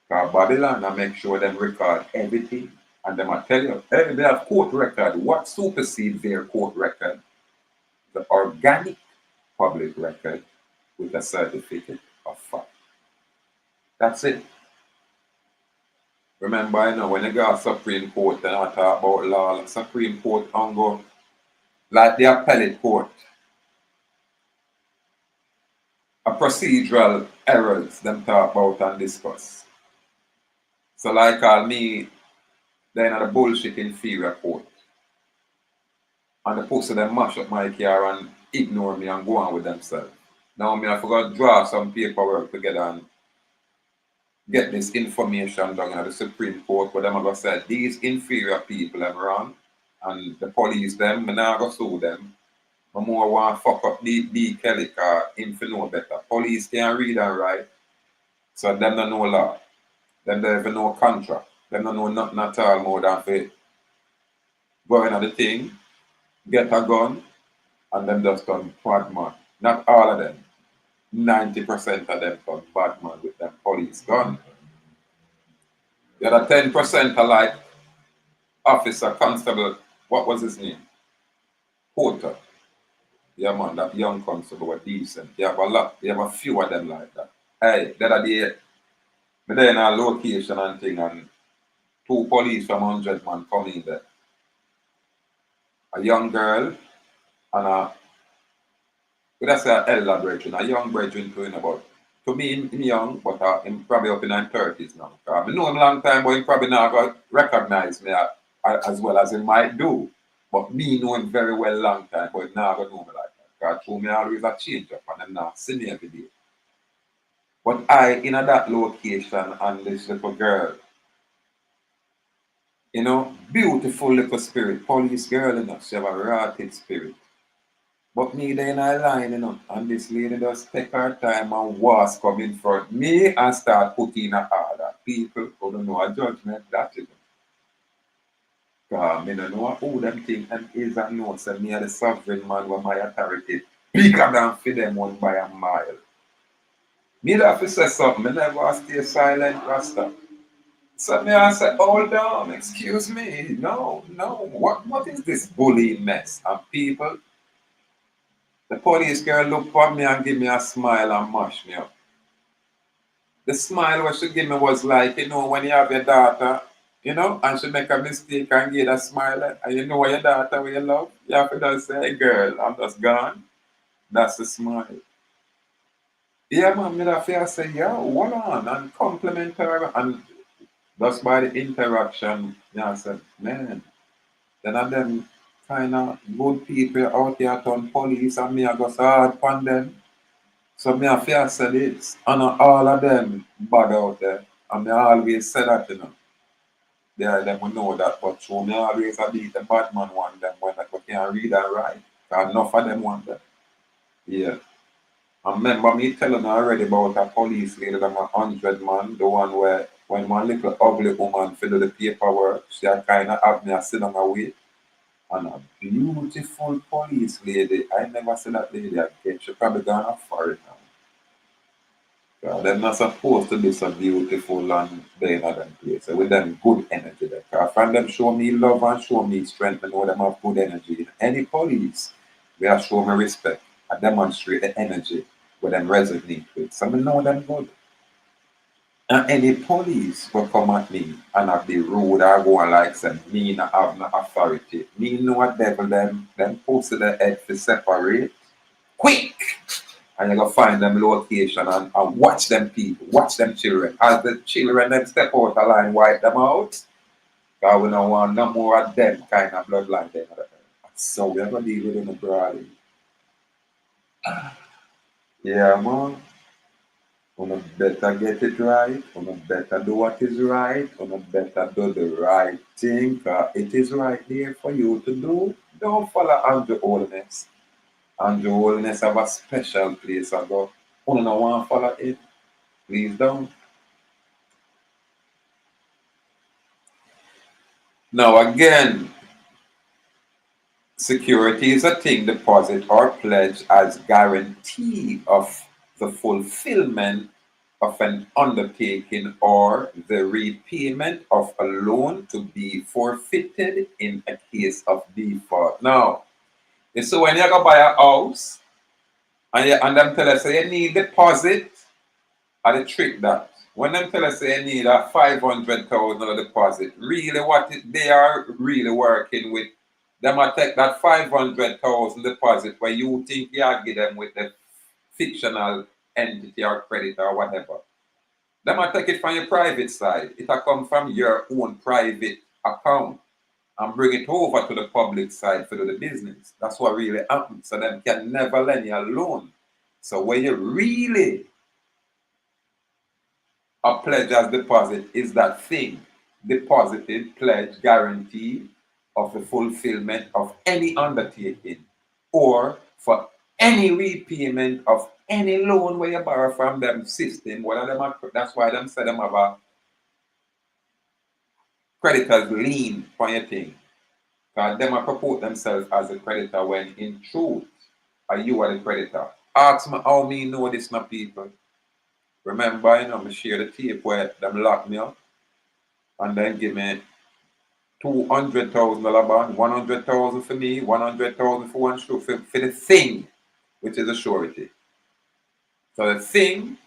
Speaker 1: Because Babylon, I make sure them record everything. And them I tell you, hey, they have court record. What supersedes their court record? The organic public record with a certificate of fact. That's it. Remember, when you go to Supreme Court and I talk about law, Supreme Court and go like the appellate court. A procedural errors them talk about and discuss. So like me, then the bullshit inferior court. And the post of them mash up my car and ignore me and go on with themselves. Now I forgot to draw some paperwork together and get this information done at the Supreme Court where them are going to say these inferior people are wrong and the police them, I'm not going to sue them. I more want to fuck up D. Kelly car him for know better. Police can't read and write, so them don't know law. Them don't even know contract. Them don't know nothing at all more than for go into the thing, get a gun, and them just done bad man. Not all of them. 90% of them done bad man with them police gun. The other 10% are like officer, constable, what was his name? Porter. Yeah man, that young constable were decent. You have a lot, you have a few of them like that. Hey, the other day, me there in a location and thing and 2 police from 100 man come in there. A young girl And that's an elder brethren, a young brethren too, about. To me, him young, but him probably up in his 30s now. I know him long time, but he probably not going to recognize me as well as he might do. But me know him very well long time, but he not going to know me like that. Because through me always a change up and him not see me every day. But I, in that location, and this little girl, you know, beautiful little spirit, police girl, you know, she have a rotted spirit. But me then I line, you know, and this lady just take her time and was come in front of me and start putting in a order. People who don't know a judgment that is. Because I don't know who them think and is and know, so me are the sovereign man with my authority bigger than for them one by a mile. Me have to say something, me never stay silent, Rasta. So me I say, hold on, excuse me, no, what is this bullying mess? And people, the police girl look at me and give me a smile and mash me up. The smile what she give me was like, you know, when you have your daughter, you know, and she make a mistake and give a smile, and you know your daughter will you love, you have to just say, hey girl, I'm just gone. That's the smile. Yeah, man, me that feel say, yeah, hold on, and compliment her, and just by the interaction, yeah, I said, man, then of them kind of good people out here turn police, and me I go so hard upon them. So me I feel say this, and all of them bad out there, and me always say that, you know. They are them who know that, but so me always a beat the bad man want them when they can't read and write. Cause enough of them want them. Yeah. I remember me telling her already about a police lady that 100 man, the one where when one little ugly woman fill the paperwork, she had kind of have me a sit on her way. And a beautiful police lady, I never seen that lady again. She probably gone off for it now. They're not supposed to be so beautiful and they in them place. So with them good energy there. Cause when them show me love and show me strength, I know them have good energy. Any police, they are show me respect and demonstrate the energy where them resonate with. So I know them good. And any police will come at me and have the rude or go and like say me not have no authority. Me know a devil them posted their head to separate. Quick! And you go find them location and watch them people, watch them children. As the children then step out the line, wipe them out. Because we don't want no more of them kind of bloodline there. So we're going to deal with them abroad. Yeah, man. You better get it right. You better do what is right. You better do the right thing. Because it is right there for you to do. Don't follow Andrew Holiness. Andrew Holiness have a special place. I go. You don't want to follow it. Please don't. Now again, security is a thing deposit or pledge as guarantee of the fulfillment of an undertaking or the repayment of a loan to be forfeited in a case of default. Now, you see when you go buy a house and them tell us say you need deposit, are the trick that when them tell us they need a 500,000 deposit, really what they are really working with, them might take that 500,000 deposit where you think you are give them with the fictional entity or credit or whatever. They might take it from your private side. It will come from your own private account and bring it over to the public side for the business. That's what really happens. So them can never lend you a loan. So when you really a pledge as deposit is that thing deposited, pledge, guarantee of the fulfillment of any undertaking or for any repayment of any loan where you borrow from them system. One of them are, that's why them say them have a creditors lien for your thing. Because them are purport themselves as a creditor when in truth are you are the creditor. Ask me how me know this now people. Remember, you know, me share the tape where them lock me up and then give me $200,000 bond, 100,000 for me, 100,000 for one shoe for the thing, which is a surety. So the thing,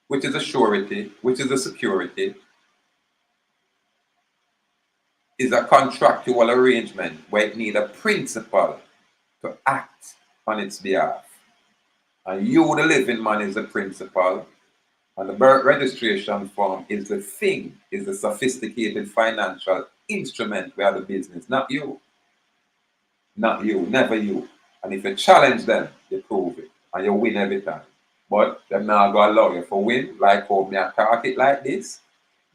Speaker 1: which is a surety, which is a security, is a contractual arrangement where it need a principal to act on its behalf. And you, the living man, is the principal. And the birth registration form is the thing, is the sophisticated financial instrument where the business, not you. Not you, never you. And if you challenge them, you prove it. And you win every time. But them not going to allow you to win, like how me attack it like this.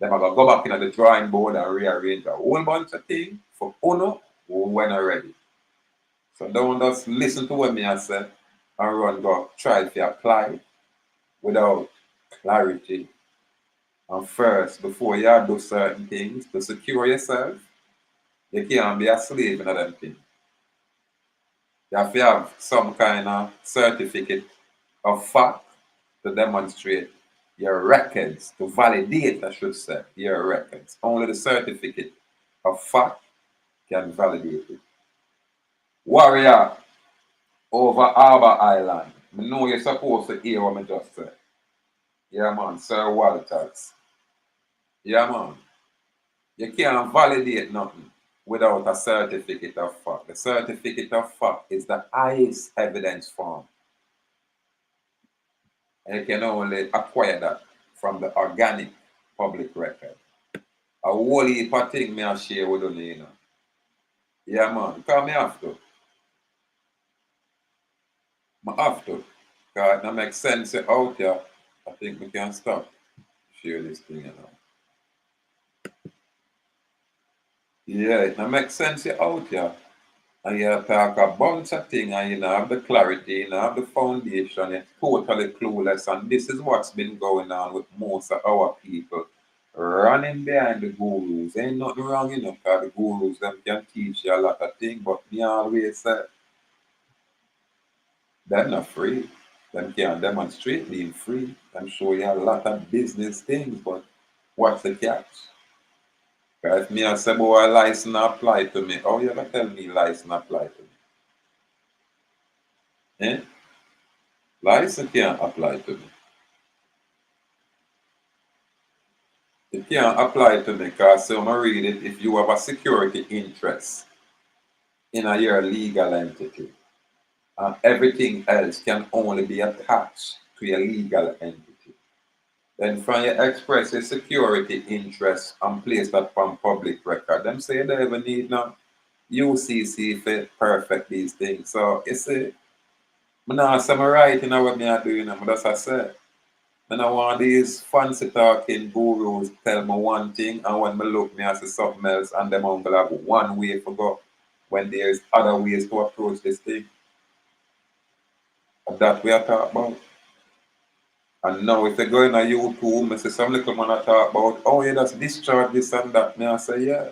Speaker 1: Them are going to go back into the drawing board and rearrange a whole bunch of things for Uno when they're ready. So don't just listen to what me I say and run go try to apply without clarity. And first, before you do certain things to secure yourself, you can't be a slave in them things. You have to have some kind of certificate of fact to demonstrate your records, to validate, I should say, your records. Only the certificate of fact can validate it. Warrior over Harbour Island. I know you're supposed to hear what I just said. Yeah, man, Sir Walters. Yeah, man. You can't validate nothing without a certificate of fact. The certificate of fact is the highest evidence form. And you can only acquire that from the organic public record. A whole heap of things me I share with you, Yeah, man, because I have to. I have to. Because it don't make sense out here. I think we can stop. Share this thing, Yeah, it don't make sense out here. And you talk a bunch of things and you don't have the clarity, you don't have the foundation, you're totally clueless. And this is what's been going on with most of our people. Running behind the gurus. Ain't nothing wrong enough because the gurus them can teach you a lot of things, but me always say they're not free. Them can demonstrate being free. I'm sure you have a lot of business things, but what's the catch? Because if me I say, boy, license apply to me, how you ever tell me license apply to me? Eh? License can't apply to me. It can't apply to me because so I'm read it if you have a security interest in your legal entity and everything else can only be attached to your legal entity. Then from you express a security interest and place that on public record, them say they even need no UCC for perfect these things. So you see, I'm not saying I'm right in what me are doing, but that's what I say. And I want these fancy talking gurus tell me one thing, and when me look, me I see something else, and them uncle have one way to go when there's other ways to approach this thing. And that we are talking about. And now if you go in a YouTube, I see some little man I talk about, oh yeah, that's discharge this and that. Me I say, yeah.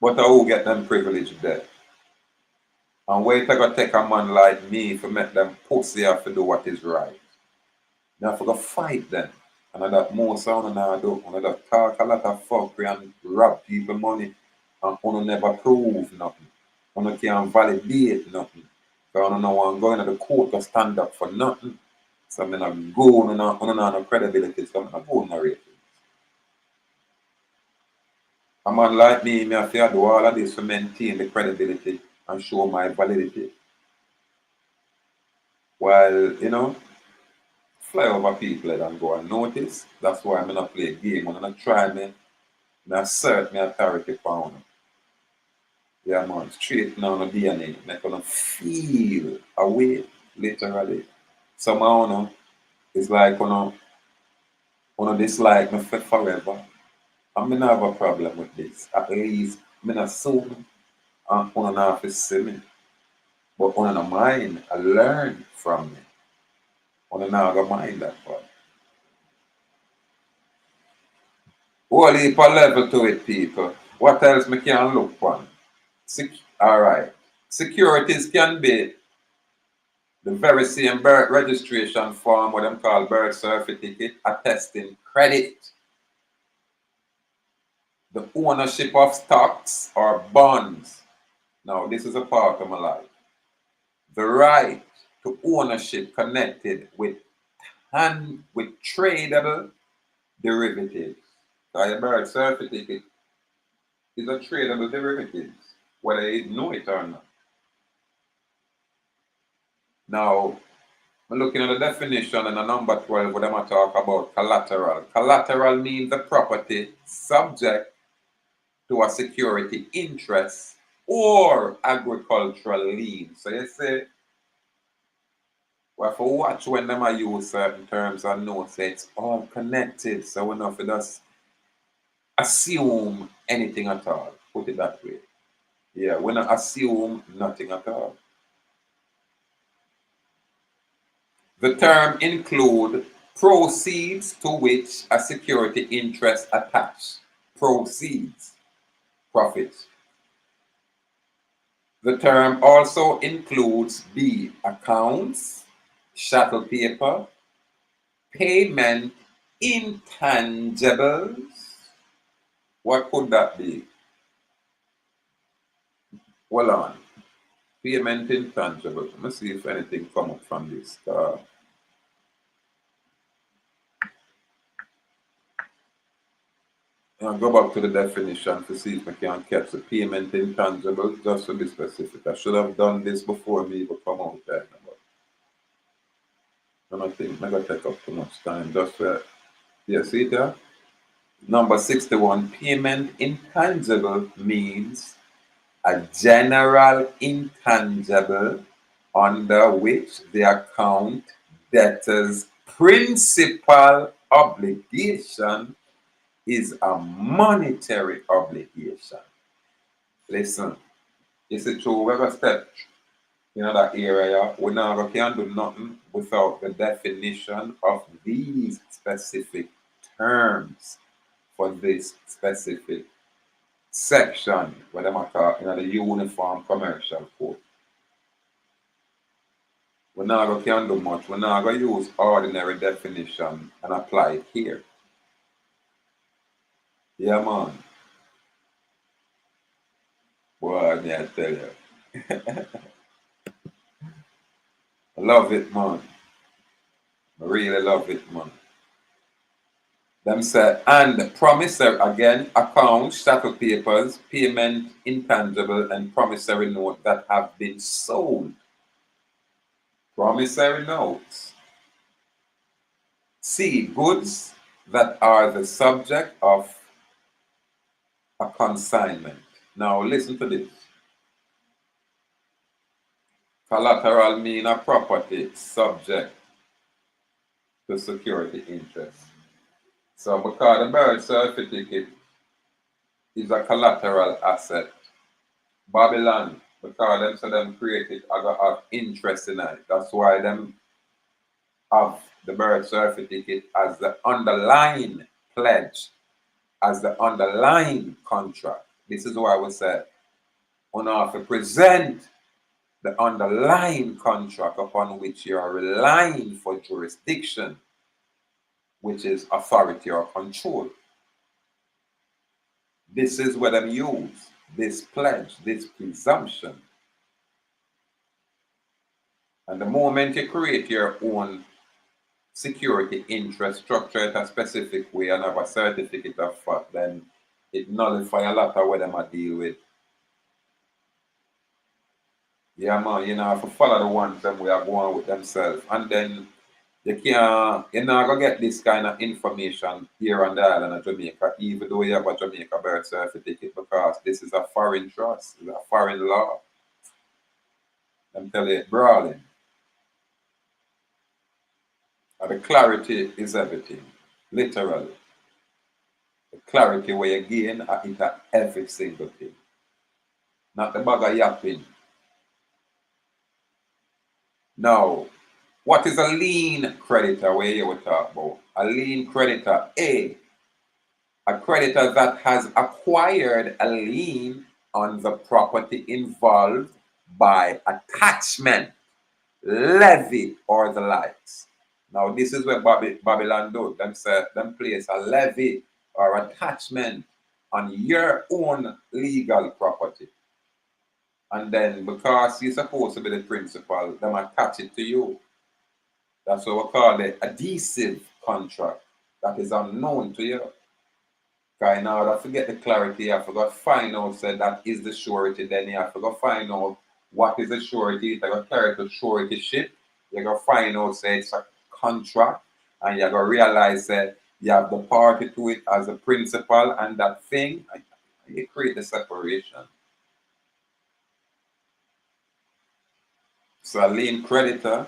Speaker 1: But I will get them privilege there. And wait I gotta take a man like me to make them pussy have to do what is right. Now I go fight them. And that most sound and I do. And that talk a lot of fuckery and rob people money. And you never prove nothing. You can't validate nothing. So you don't want to go into the court to stand up for nothing. So I'm not go on no credibility. So I'm not going to narrate it. A man like me have to do all of this to maintain the credibility and show my validity. While, fly over people and go and notice. That's why I'm not play a game. I'm not try me. I assert my authority upon them. Yeah, man, straight now on the DNA. Make them feel away, literally. Somehow, it's like, dislike me forever. I'm not have a problem with this. At least, I'm not assume and not have to see me. But not mind, I learn from me. Not have mind that part. Whole heap of level to it, people. What else me can look for? All right. Securities can be the very same birth registration form, what them call birth certificate, attesting credit, the ownership of stocks or bonds. Now, this is a part of my life. The right to ownership connected with tradable derivatives. So your birth certificate is a tradable derivative, whether you know it or not. Now, I'm looking at the definition in the number 12 where them talk about collateral. Collateral means the property subject to a security interest or agricultural lien. So you say, well, for watch when them I use certain terms and know say it's all connected. So we're not for just assume anything at all. Put it that way. Yeah, we're not assume nothing at all. The term include proceeds to which a security interest attached. Proceeds, profits. The term also includes B, accounts, chattel paper, payment intangibles. What could that be? Hold on. Payment intangibles. Let me see if anything come up from this. I'll go back to the definition to see if I can catch the payment intangible, just to be specific. I should have done this before we even come out there. But I don't think I'm going to take up too much time. Just for, yeah, see there? Number 61, payment intangible means a general intangible under which the account debtor's principal obligation is a monetary obligation. Listen, you see, through whatever step in that area, we never can do nothing without the definition of these specific terms for this specific section, what I'm talking the Uniform Commercial Code. We never can do much. We never use ordinary definition and apply it here. Yeah, man. Boy, I can't tell you. I love it, man. I really love it, man. Them say, and promissory, again, accounts, chattel papers, payment intangible, and promissory note that have been sold. Promissory notes. C, goods that are the subject of a consignment. Now, listen to this. Collateral mean a property subject to security interest. So because the birth certificate is a collateral asset, Babylon, because them so them created have interest in it. That's why them have the birth certificate as the underlying pledge, as the underlying contract. This is why we said we have to present the underlying contract upon which you are relying for jurisdiction, which is authority or control. This is what them use, this pledge, this presumption. And the moment you create your own security interest, structure it a specific way and have a certificate of fact, then it nullifies a lot of what them deal with. Yeah, man, you know, have to follow the ones them we are going with themselves. And then you're not going to get this kind of information here on the island of Jamaica, even though you have a Jamaica birth certificate, because this is a foreign trust, it's a foreign law. I'm telling you, brawling. And the clarity is everything, literally. The clarity where you gain into every single thing. Not the bag of yapping. Now, what is a lien creditor where you were talking about? A lien creditor, a creditor that has acquired a lien on the property involved by attachment, levy, or the likes. Now, this is where Babylon do. Them place a levy or attachment on your own legal property. And then, because you're supposed to be the principal, them attach it to you. That's what we call the adhesive contract that is unknown to you. Because in order to get the clarity, you have to go find out that is the surety. Then you have to go find out what is the surety. You have to carry the surety ship You're going to find out, say, it's a contract, and you're going to realize that you have the party to it as a principal and that thing, and you create the separation. So a lien creditor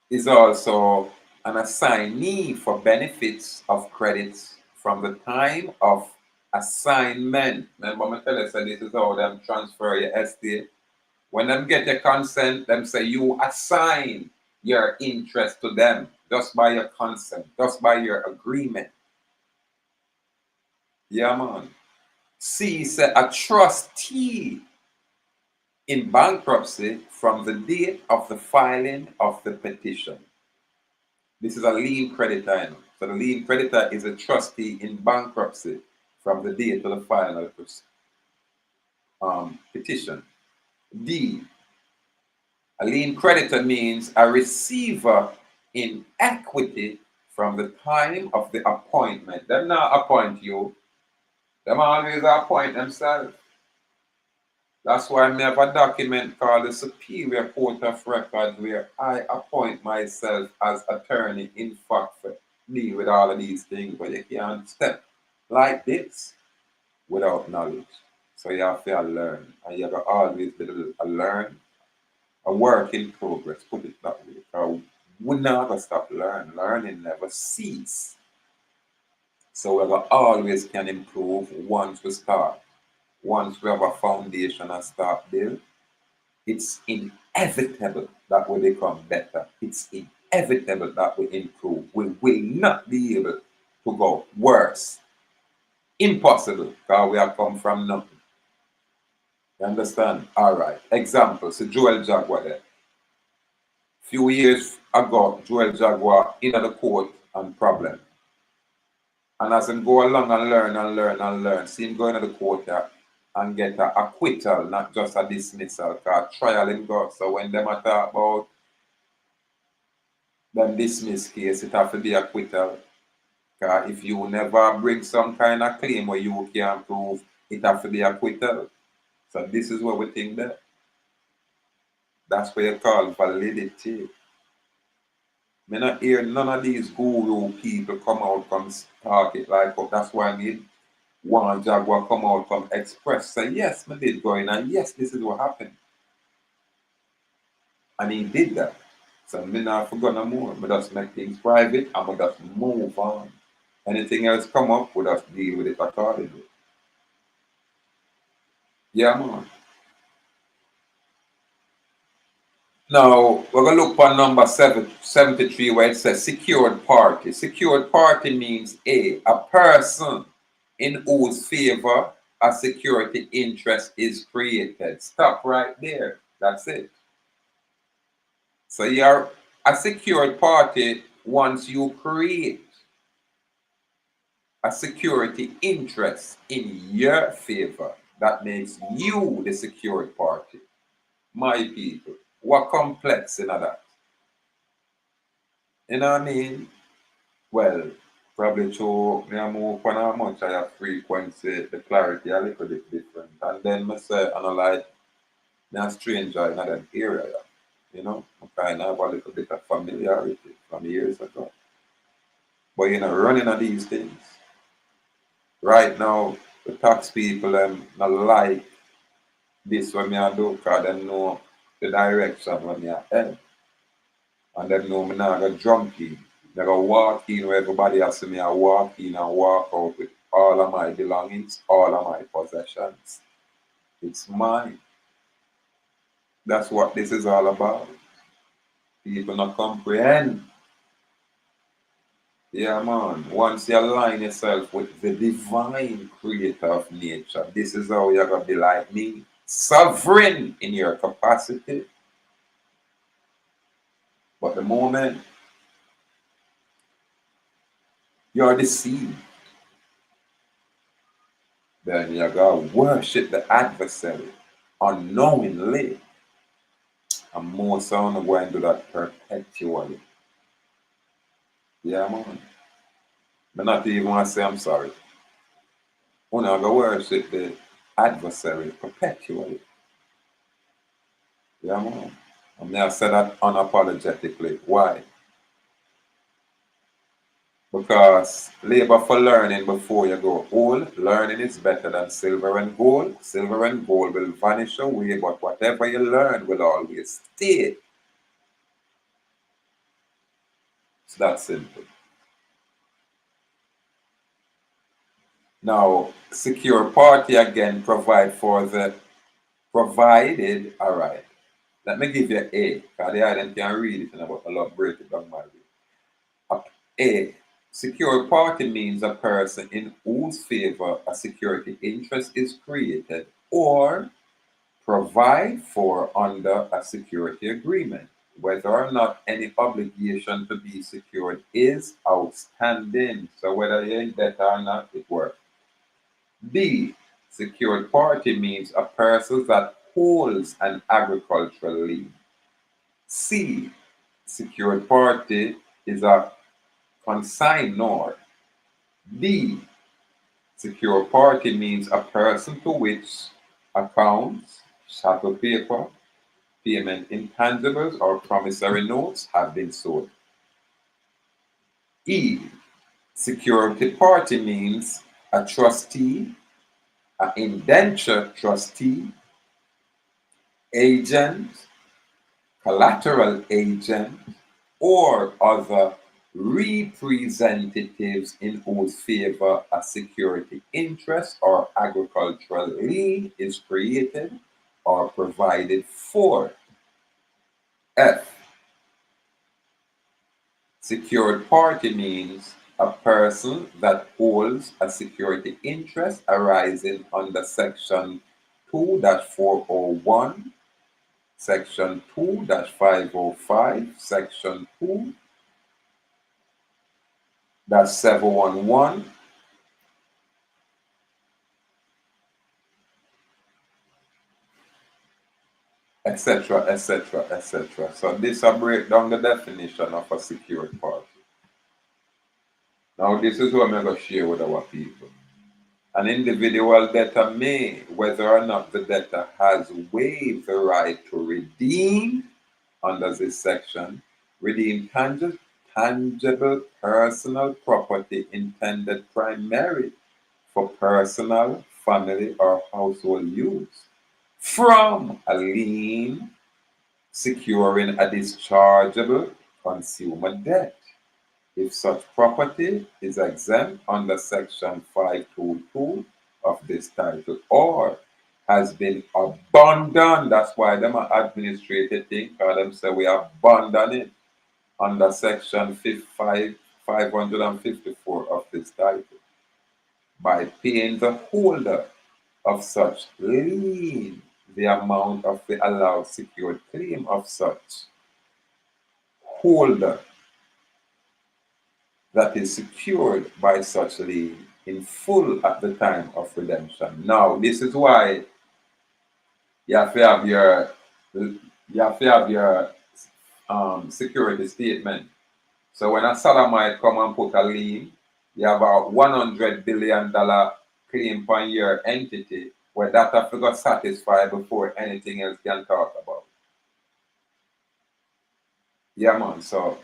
Speaker 1: is also an assignee for benefits of credits from the time of assignment. Remember, I tell you, so this is how them transfer your estate. When them get your consent, them say you assign your interest to them just by your consent, just by your agreement. Yeah, man. C said a trustee in bankruptcy from the date of the filing of the petition. This is a lien creditor. You know? So the lien creditor is a trustee in bankruptcy from the date of the filing of the petition. D, a lien creditor means a receiver in equity from the time of the appointment. Them not appoint you. Them always appoint themselves. That's why I have a document called the Superior Court of Record where I appoint myself as attorney in fact for deal with all of these things, but you can't step like this without knowledge. So you have to learn, and you have to always be a learn, a work in progress, put it that way. So we never stop learning never cease. So we always can improve once we start. Once we have a foundation and start build, it's inevitable that we become better. It's inevitable that we improve. We will not be able to go worse. Impossible, because we have come from nothing. You understand? All right. Example, so Joel Jaguar there. Few years ago, Joel Jaguar in the court and problem. And as him go along and learn, see him go into the court here and get an acquittal, not just a dismissal, because trial him go. So when them talk about them dismiss case, it have to be acquittal. Because if you never bring some kind of claim where you can prove, it have to be acquittal. So this is what we think that. That's what you call validity. Me not hear none of these guru people come out from talk it like oh, that's why I need one Jaguar come out from express. Say yes, me did go in and yes, this is what happened. And he did that. So me not forgot no more. Me just make things private and we just move on. Anything else come up, we just deal with it accordingly. Yeah, man. Now, we're going to look for number 73 where it says secured party. Secured party means a person in whose favor a security interest is created. Stop right there. That's it. So you're a secured party once you create a security interest in your favor. That makes you the secured party. My people. What complex in that? You know what I mean? Well, probably to me I move on how much I have frequency, the clarity a little bit different. And then I say, and I like, me a stranger in that area, you know? I kind of have a little bit of familiarity from years ago. But you know, running on these things, right now, the tax people not like this when me I do, because they know the direction when me I head. And they know me not go jump in. They go walk in where everybody has to me I walk in and walk out with all of my belongings, all of my possessions. It's mine. That's what this is all about. People not comprehend. Yeah, man. Once you align yourself with the divine creator of nature, this is how you're going to be like me. Sovereign in your capacity. But the moment you're deceived, then you're going to worship the adversary unknowingly. And more so, I'm going to do that perpetually. Yeah, man. But not even want to say I'm sorry. I'm going to worship the adversary perpetually. Yeah, man. And I say that unapologetically. Why? Because labor for learning before you go old. Learning is better than silver and gold. Silver and gold will vanish away, but whatever you learn will always stay. It's that simple. Now, secure party again provide for the provided. All right. Let me give you A, because the item can read it and about a lot break it down my way. A. Secure party means a person in whose favor a security interest is created or provide for under a security agreement, whether or not any obligation to be secured is outstanding. So whether you're in debt or not, it works. B. Secured party means a person that holds an agricultural lien. C. Secured party is a consignor. D. Secure party means a person to which accounts, chattel paper, payment intangibles, or promissory notes have been sold. E. Security party means a trustee, an indenture trustee, agent, collateral agent, or other representatives in whose favor a security interest or agricultural lien is created or provided for. F. Secured party means a person that holds a security interest arising under Section 2-401, Section 2-505, Section 2-711, etc., etc., etc. So this will break down the definition of a secured party. Now this is what I'm going to share with our people. An individual debtor may, whether or not the debtor has waived the right to redeem under this section, redeem tangible personal property intended primarily for personal, family, or household use from a lien securing a dischargeable consumer debt if such property is exempt under Section 522 of this title or has been abandoned. That's why them are administrative thing, because them say we abandon it under Section 554 of this title by paying the holder of such lien the amount of the allowed secured claim of such holder that is secured by such lien in full at the time of redemption. Now, this is why you have to have your security statement. So when a sodomite come and put a lien, you have a $100 billion claim on your entity where that have to get satisfied before anything else can talk about. Yeah, man. So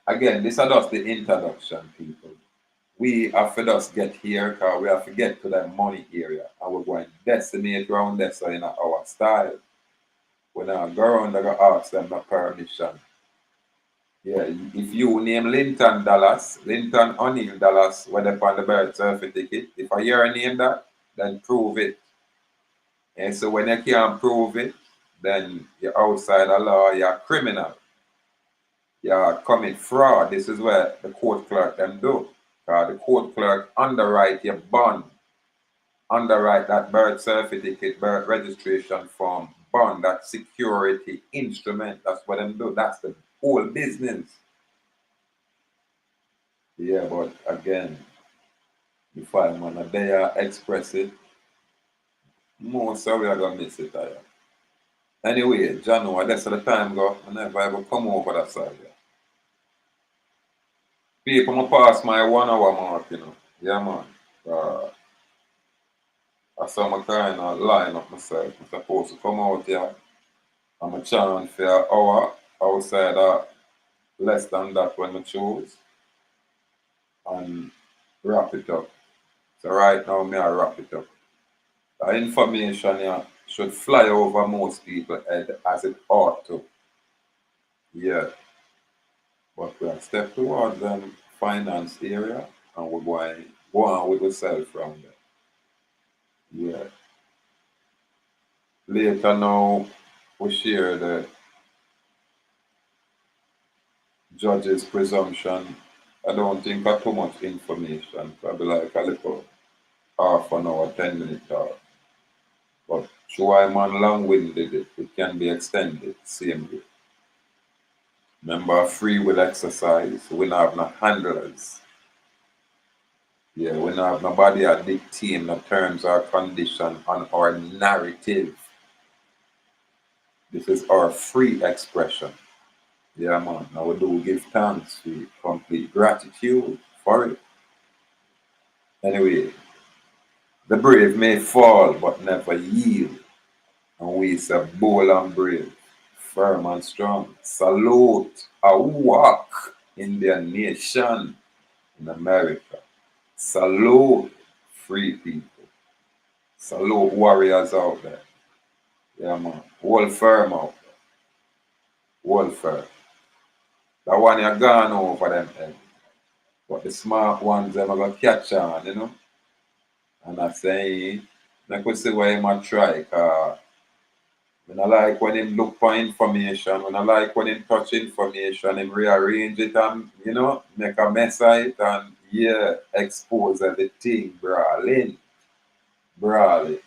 Speaker 1: again, this is just the introduction, people. We have to just get here because we have to get to the money area and we're going to decimate around this so in our style. We're not go around and go ask them no permission. Yeah, if you name Linton Dallas, Linton O'Neill Dallas, whether on the birth certificate, if I hear a name that, then prove it. And so when you can't prove it, then you're outside the law, you're a criminal. You're commit fraud. This is what the court clerk them do. The court clerk underwrite your bond, underwrite that birth certificate, birth registration form, bond, that security instrument. That's what them do. That's the whole business. Yeah, but again, the fireman they express it. Most of we are gonna miss it. Anyway, John, that's the time go. I never ever come over that side. Yeah. People gonna pass my 1 hour mark, you know. Yeah, man. I saw my kind of line up myself. I'm supposed to come out here I'm a chant for an hour outside of less than that when I choose and wrap it up. So right now, me I wrap it up. The information yeah, should fly over most people's head as it ought to. Yeah, but we are step towards finance area and we're going go on with ourselves from there. Yeah. Later now, we share the judge's presumption. I don't think I too much information. Probably like a little half an hour, 10 minute talk. But through I'm on long-winded, it can be extended, same way. Remember, free will exercise, we don't have no handlers. Yeah, we don't have nobody that dictate the terms or condition on our narrative. This is our free expression. Yeah, man. Now we do give thanks for complete gratitude for it. Anyway, the brave may fall but never yield. And we say bold and brave, firm and strong. Salute a walk in their nation in America. Salute free people. Salute warriors out there. Yeah, man. Hold firm out there. Hold firm. That one you gone over them head. But the smart ones, them are going to catch on, you know. And I say, I could see why I try. When I like when him look for information, when I like when him touch information, him rearrange it and, you know, make a mess of it and, yeah, expose everything, brawling. Brawling.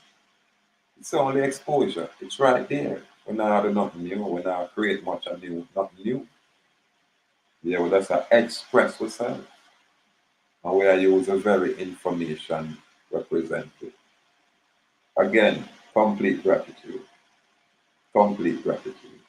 Speaker 1: It's only exposure. It's right there. We not do nothing new. We not create much of new, nothing new. Yeah, we just express ourselves. And we are use a very information represented. Again, complete gratitude. Complete gratitude.